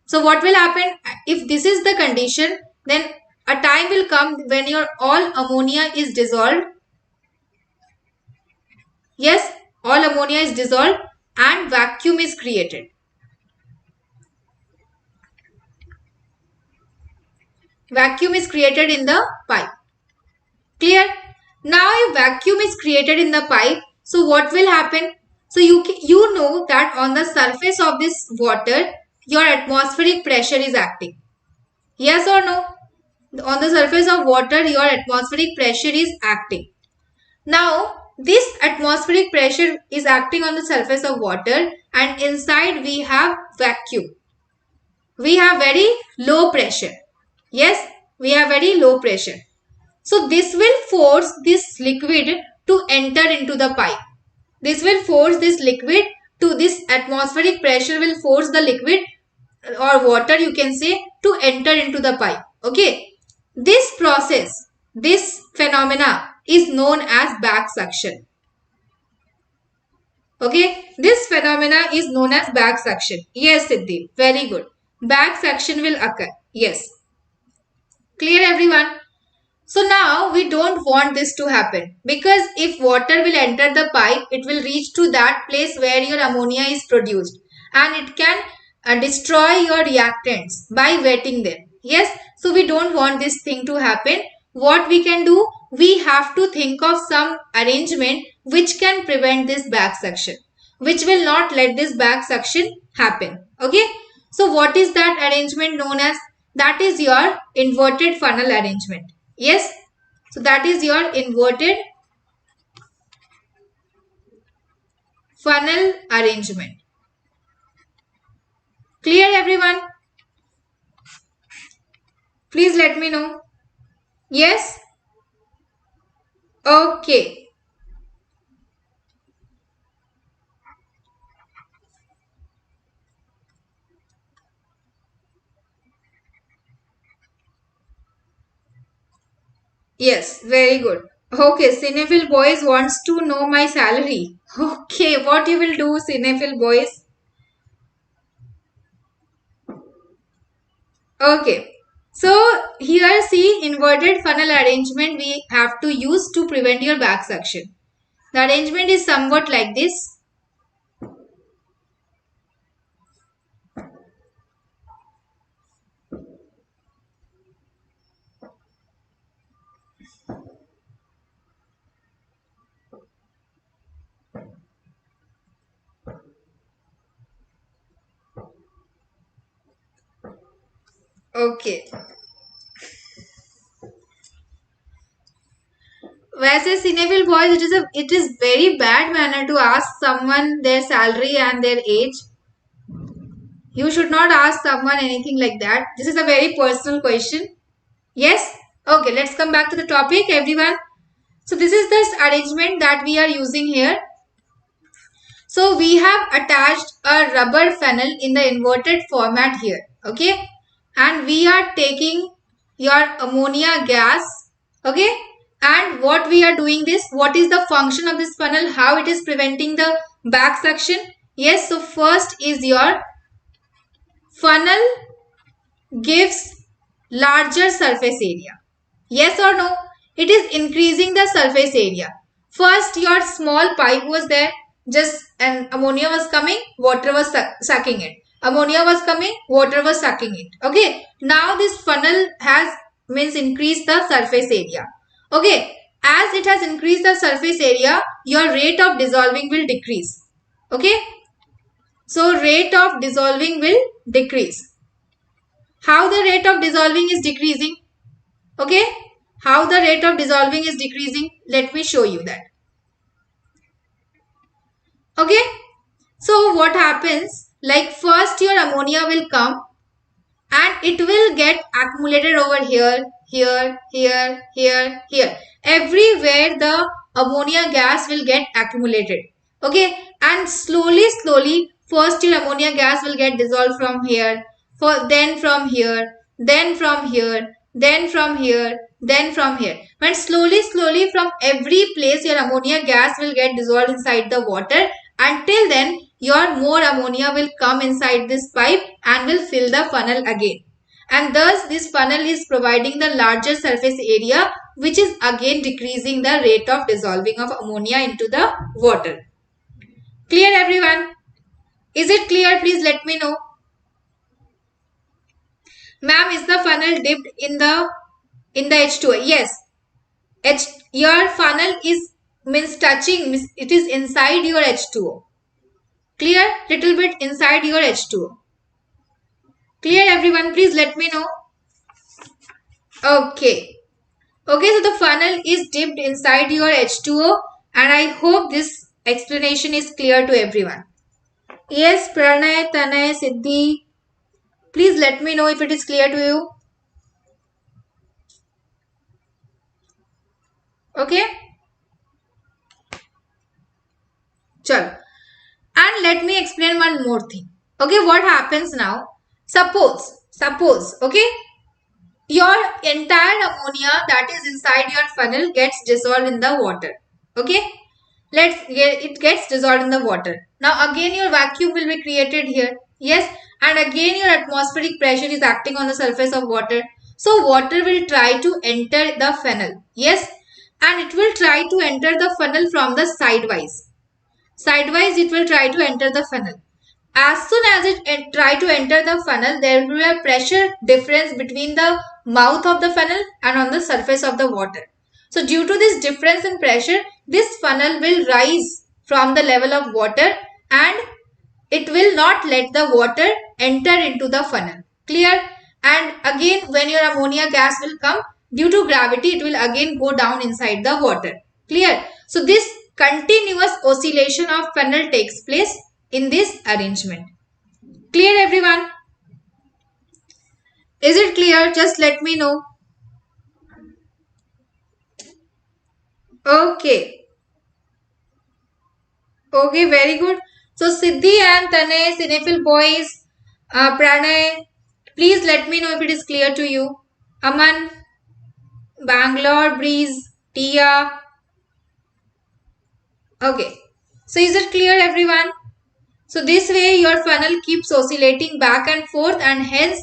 S1: So what will happen? If this is the condition, then a time will come when your all ammonia is dissolved. Yes, all ammonia is dissolved and vacuum is created. Vacuum is created in the pipe. Clear? Now if vacuum is created in the pipe, so what will happen? So you know that on the surface of this water, your atmospheric pressure is acting. Yes or no? On the surface of water, your atmospheric pressure is acting. Now, this atmospheric pressure is acting on the surface of water and inside we have vacuum. We have very low pressure. Yes, we have very low pressure. So, this will force this liquid to enter into the pipe. This will force this liquid to this atmospheric pressure will force the liquid or water you can say to enter into the pipe. Okay. This process, this phenomena is known as back suction. Okay. This phenomena is known as back suction. Yes, Siddhi. Very good. Back suction will occur. Yes. Clear everyone? So now we don't want this to happen because if water will enter the pipe, it will reach to that place where your ammonia is produced and it can destroy your reactants by wetting them. Yes, so we don't want this thing to happen. What we can do? We have to think of some arrangement which can prevent this back suction, which will not let this back suction happen. Okay. So what is that arrangement known as? That is your inverted funnel arrangement. Yes. So that is your inverted funnel arrangement. Clear everyone? Please let me know. Yes? Okay. Yes, very good. Okay, Cinephile boys wants to know my salary. Okay, what you will do, Cinephile boys? Okay. So here see inverted funnel arrangement we have to use to prevent your back suction. The arrangement is somewhat like this. Okay. वैसे cinephile boys, it is very bad manner to ask someone their salary and their age. You should not ask someone anything like that. This is a very personal question. Yes? Okay, let's come back to the topic, everyone. So this is this arrangement that we are using here. So we have attached a rubber funnel in the inverted format here. Okay? and we are taking your ammonia gas. Okay, and what we are doing this, what is the function of this funnel, how it is preventing the back suction? Yes, so first is your funnel gives larger surface area. Yes or no? It is increasing the surface area. First your small pipe was there, just and ammonia was coming, water was sucking it. Ammonia was coming, water was sucking it. Okay. Now this funnel has means increased the surface area. Okay. As it has increased the surface area, your rate of dissolving will decrease. Okay. So rate of dissolving will decrease. How the rate of dissolving is decreasing? Okay. How the rate of dissolving is decreasing? Let me show you that. Okay. So what happens? Like first your ammonia will come and it will get accumulated over here, here, here, here, here. Everywhere the ammonia gas will get accumulated. Okay. And slowly, first your ammonia gas will get dissolved from here, then from here, then from here, then from here, then from here. And slowly from every place your ammonia gas will get dissolved inside the water. Until then, your more ammonia will come inside this pipe and will fill the funnel again. And thus this funnel is providing the larger surface area, which is again decreasing the rate of dissolving of ammonia into the water. Clear everyone? Is it clear? Please let me know. Ma'am, is the funnel dipped in the H2O? Yes. Your funnel is means touching, it is inside your H2O. Clear? Little bit inside your H2O. Clear everyone? Please let me know. Okay. Okay, so the funnel is dipped inside your H2O and I hope this explanation is clear to everyone. Yes, Pranay, Tanay, Siddhi. Please let me know if it is clear to you. Okay. Chalo. And let me explain one more thing. Okay, what happens now? Suppose, okay, your entire ammonia that is inside your funnel gets dissolved in the water. Okay, it gets dissolved in the water. Now again your vacuum will be created here. Yes, and again your atmospheric pressure is acting on the surface of water. So water will try to enter the funnel. Yes, and it will try to enter the funnel from the sidewise. Sidewise it will try to enter the funnel. As soon as it try to enter the funnel, there will be a pressure difference between the mouth of the funnel and on the surface of the water. So due to this difference in pressure, this funnel will rise from the level of water and it will not let the water enter into the funnel. Clear? And again when your ammonia gas will come, due to gravity it will again go down inside the water. Clear? So this continuous oscillation of funnel takes place in this arrangement. Clear everyone? Is it clear? Just let me know. Okay. Okay, very good. So Siddhi and Tanay, Cinephile boys, Pranay, please let me know if it is clear to you. Aman, Bangalore, Breeze, Tia. Okay. So is it clear everyone? So this way your funnel keeps oscillating back and forth and hence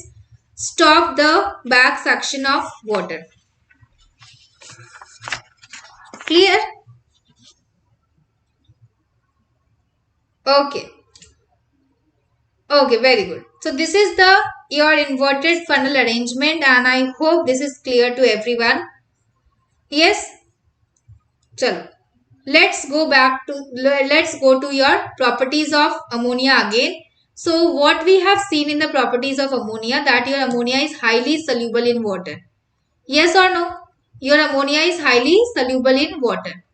S1: stop the back suction of water. Clear? Okay. Okay, very good. So this is the your inverted funnel arrangement and I hope this is clear to everyone. Yes? Chalo. Let's go to your properties of ammonia again. So what we have seen in the properties of ammonia, that your ammonia is highly soluble in water. Yes or no? Your ammonia is highly soluble in water.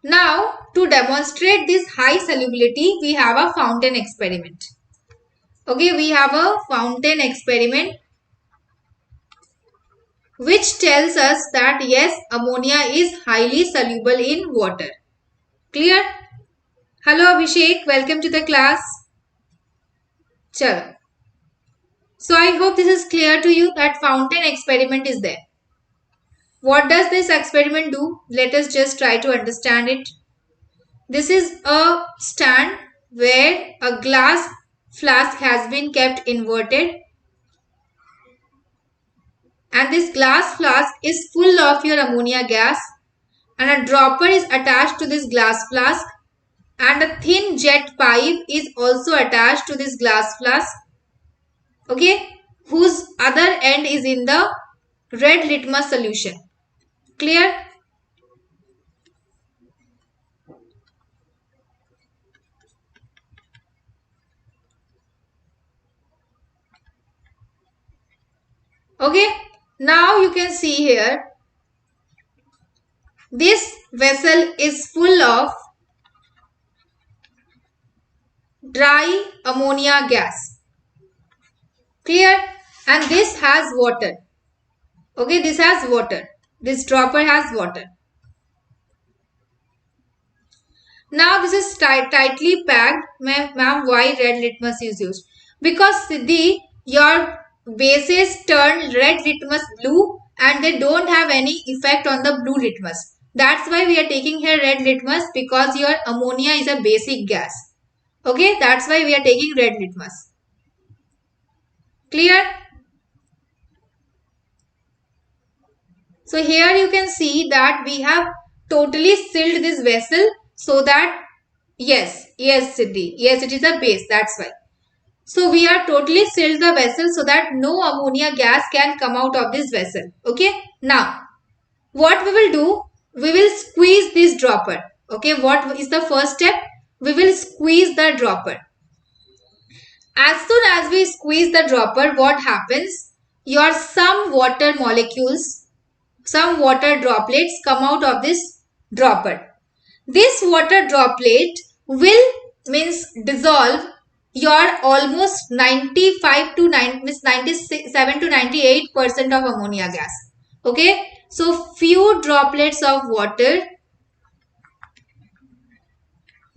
S1: Now, to demonstrate this high solubility, we have a fountain experiment. Okay, we have a fountain experiment which tells us that yes, ammonia is highly soluble in water. Clear? Hello Abhishek, welcome to the class. Chalo. So I hope this is clear to you that fountain experiment is there. What does this experiment do? Let us just try to understand it. This is a stand where a glass flask has been kept inverted, and this glass flask is full of your ammonia gas, and a dropper is attached to this glass flask, and a thin jet pipe is also attached to this glass flask, okay, whose other end is in the red litmus solution. Clear? Okay, now you can see here, this vessel is full of dry ammonia gas. Clear? And this has water. Okay, this has water. This dropper has water. Now this is tightly packed. Ma'am, why red litmus is used? Because Siddhi, your bases turn red litmus blue and they don't have any effect on the blue litmus. That's why we are taking here red litmus, because your ammonia is a basic gas. Okay, that's why we are taking red litmus. Clear? So here you can see that we have totally sealed this vessel so that, yes, Siddhi, yes, it is a base, that's why. So we are totally sealed the vessel so that no ammonia gas can come out of this vessel. Okay. Now, what we will do, we will squeeze this dropper. Okay. What is the first step? We will squeeze the dropper. As soon as we squeeze the dropper, what happens? Your some water molecules, some water droplets come out of this dropper. This water droplet will dissolve your almost 95 to 97 to 98% of ammonia gas. Okay. So few droplets of water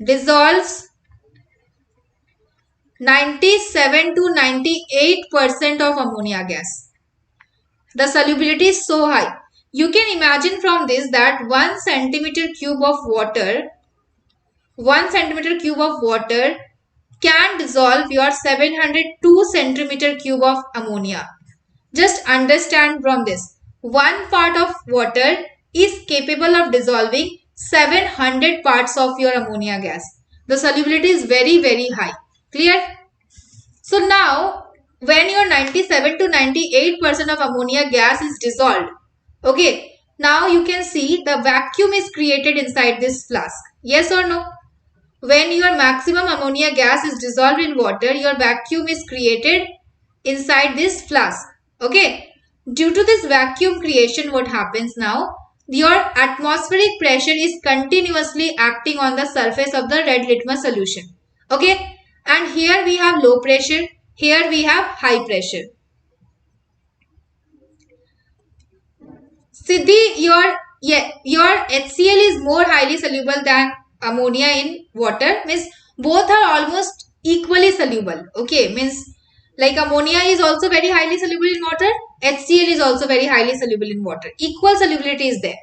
S1: dissolves 97 to 98% of ammonia gas. The solubility is so high. You can imagine from this that 1 centimeter cube of water can dissolve your 702 centimeter cube of ammonia. Just understand from this. 1 part of water is capable of dissolving 700 parts of your ammonia gas. The solubility is very, very high. Clear? So now, when your 97 to 98% of ammonia gas is dissolved, okay, now you can see the vacuum is created inside this flask. Yes or no? When your maximum ammonia gas is dissolved in water, your vacuum is created inside this flask. Okay. Due to this vacuum creation, what happens now? Your atmospheric pressure is continuously acting on the surface of the red litmus solution. Okay. And here we have low pressure. Here we have high pressure. Siddhi, your HCl is more highly soluble than ammonia in water. Means both are almost equally soluble. Okay. Means like ammonia is also very highly soluble in water. HCl is also very highly soluble in water. Equal solubility is there.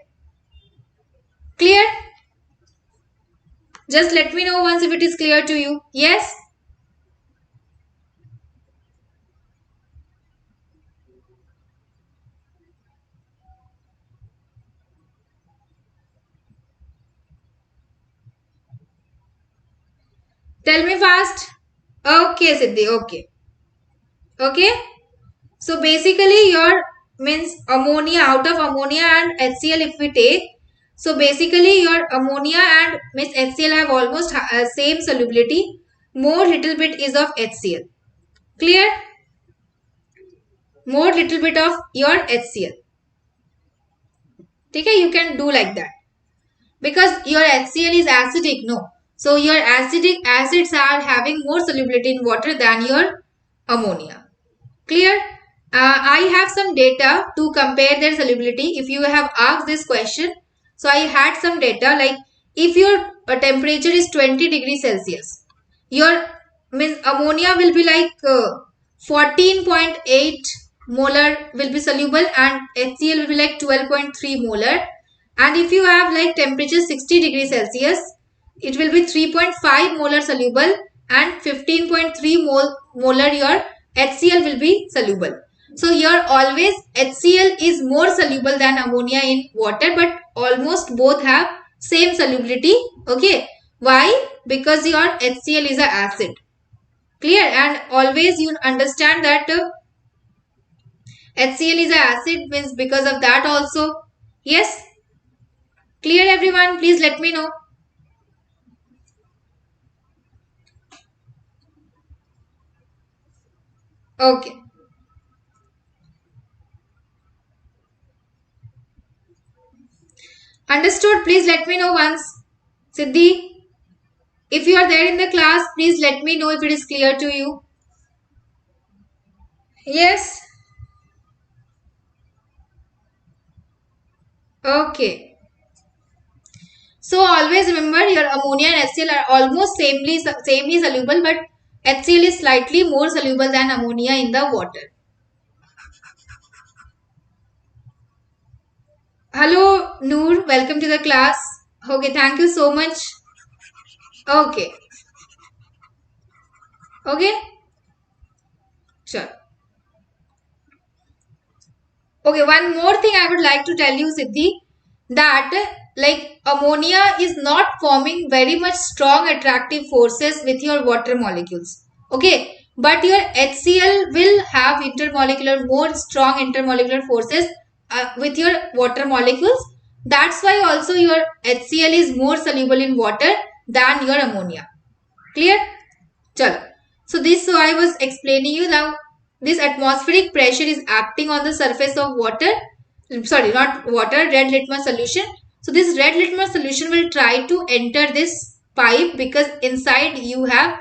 S1: Clear? Just let me know once if it is clear to you. Yes? Tell me fast. Okay, Siddhi. Okay. Okay. So basically your ammonia, out of ammonia and HCl if we take, so basically your ammonia and HCl have almost same solubility. More little bit is of HCl. Clear? More little bit of your HCl. Okay, you can do like that. Because your HCl is acidic, no. So your acids are having more solubility in water than your ammonia. Clear? I have some data to compare their solubility. If you have asked this question, so I had some data like if your temperature is 20 degrees Celsius, your means ammonia will be like 14.8 molar will be soluble and HCl will be like 12.3 molar. And if you have like temperature 60 degrees Celsius, it will be 3.5 molar soluble and 15.3 molar your HCl will be soluble. So here always HCl is more soluble than ammonia in water, but almost both have same solubility. Okay. Why? Because your HCl is an acid. Clear? And always you understand that HCl is an acid means because of that also. Yes? Clear everyone? Please let me know. Okay. Understood? Please let me know once. Siddhi, if you are there in the class, please let me know if it is clear to you. Yes? Okay. So always remember your ammonia and HCl are almost samely soluble, but HCl is slightly more soluble than ammonia in the water. Hello Noor, welcome to the class. Okay, thank you so much. Okay. Okay? Sure. Okay, one more thing I would like to tell you, Siddhi, that like ammonia is not forming very much strong attractive forces with your water molecules. Okay, but your HCl will have more strong intermolecular forces with your water molecules. That's why also your HCl is more soluble in water than your ammonia. Clear? Chalo. So I was explaining you now. This atmospheric pressure is acting on the surface of water. Sorry, not water, red litmus solution. So this red litmus solution will try to enter this pipe because inside you have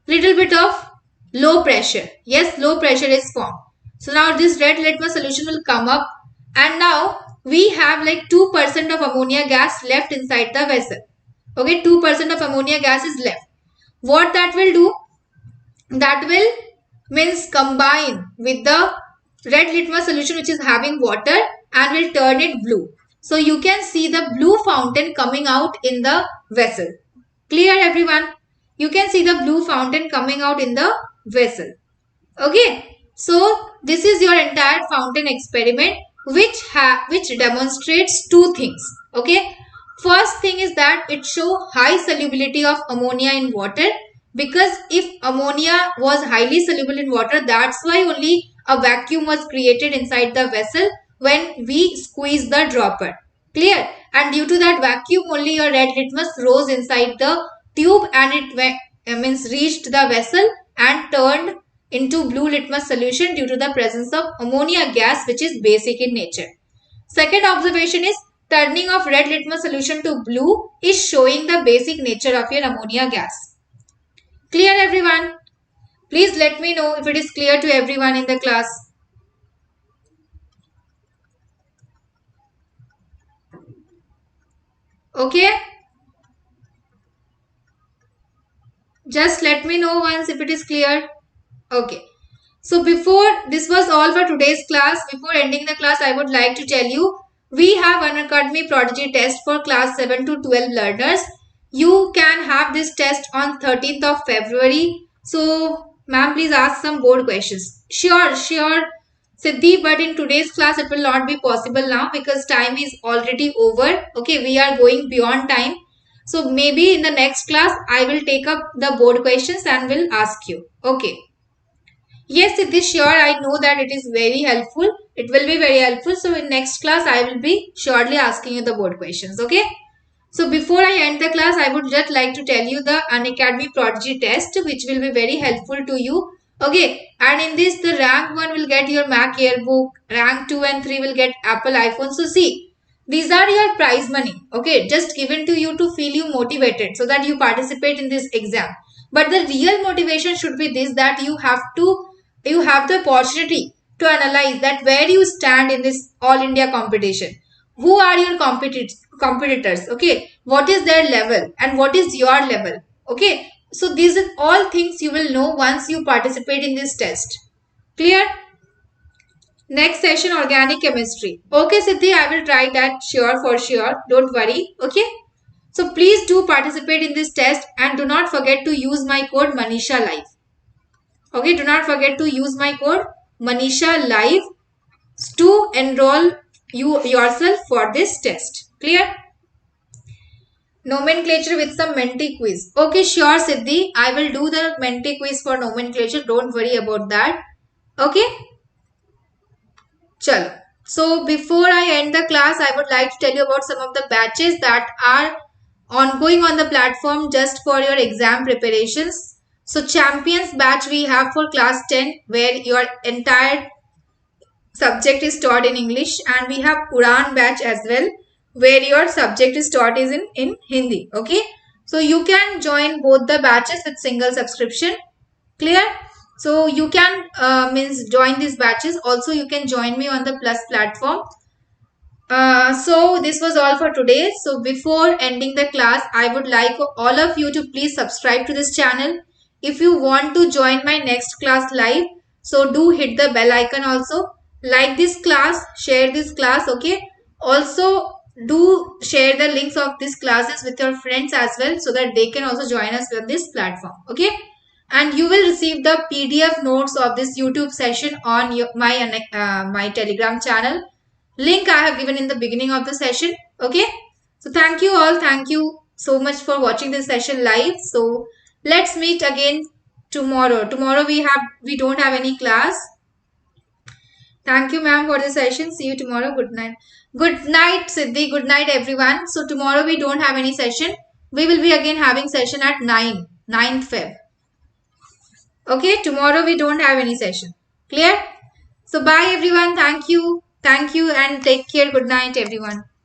S1: little bit of low pressure. Yes, low pressure is formed. So now this red litmus solution will come up and now we have like 2% of ammonia gas left inside the vessel. Okay, 2% of ammonia gas is left. What that will do? That will means combine with the red litmus solution which is having water and will turn it blue. So you can see the blue fountain coming out in the vessel. Clear everyone? You can see the blue fountain coming out in the vessel. Okay. So this is your entire fountain experiment which demonstrates two things. Okay. First thing is that it shows high solubility of ammonia in water, because if ammonia was highly soluble in water, that's why only a vacuum was created inside the vessel when we squeeze the dropper. Clear? And due to that vacuum, only your red litmus rose inside the tube and it means reached the vessel and turned into blue litmus solution due to the presence of ammonia gas, which is basic in nature. Second observation is turning of red litmus solution to blue is showing the basic nature of your ammonia gas. Clear everyone? Please let me know if it is clear to everyone in the class. Okay? Just let me know once if it is clear. Okay. So before this was all for today's class. Before ending the class, I would like to tell you we have Unacademy Prodigy test for class 7 to 12 learners. You can have this test on 13th of February. So ma'am, please ask some board questions. Sure, Siddhi, but in today's class it will not be possible now because time is already over. Okay, we are going beyond time. So maybe in the next class I will take up the board questions and will ask you. Okay. Yes, it is sure. I know that it is very helpful. It will be very helpful. So in next class, I will be surely asking you the board questions. Okay. So before I end the class, I would just like to tell you the Unacademy Prodigy test, which will be very helpful to you. Okay. And in this, the rank 1 will get your Mac Airbook. Rank 2 and 3 will get Apple iPhone. So see, these are your prize money. Okay. Just given to you to feel you motivated so that you participate in this exam. But the real motivation should be this, that you have the opportunity to analyze that where you stand in this all India competition. Who are your competitors? Okay. What is their level and what is your level? Okay. So these are all things you will know once you participate in this test. Clear? Next session, organic chemistry. Okay, Siddhi, I will try that sure for sure. Don't worry. Okay. So please do participate in this test and do not forget to use my code Manisha Live. Okay, do not forget to use my code Manisha Live to enroll you yourself for this test. Clear? Nomenclature with some Menti quiz. Okay, sure, Siddhi. I will do the Menti quiz for nomenclature. Don't worry about that. Okay? Chalo. So before I end the class, I would like to tell you about some of the batches that are ongoing on the platform just for your exam preparations. So champions batch we have for class 10 where your entire subject is taught in English, and we have Udan batch as well where your subject is taught is in Hindi. Okay. So you can join both the batches with single subscription. Clear? So you can means join these batches. Also you can join me on the Plus platform. So this was all for today. So before ending the class, I would like all of you to please subscribe to this channel. If you want to join my next class live, so do hit the bell icon also. Like this class, share this class, okay? Also do share the links of these classes with your friends as well so that they can also join us on this platform, okay? And you will receive the PDF notes of this YouTube session on my Telegram channel. Link I have given in the beginning of the session. Okay. So thank you all. Thank you so much for watching this session live. So let's meet again tomorrow. Tomorrow we don't have any class. Thank you, ma'am, for the session. See you tomorrow. Good night. Good night, Siddhi. Good night, everyone. So tomorrow we don't have any session. We will be again having session at 9th Feb. Okay, tomorrow we don't have any session. Clear? So bye everyone. Thank you. Thank you and take care. Good night everyone.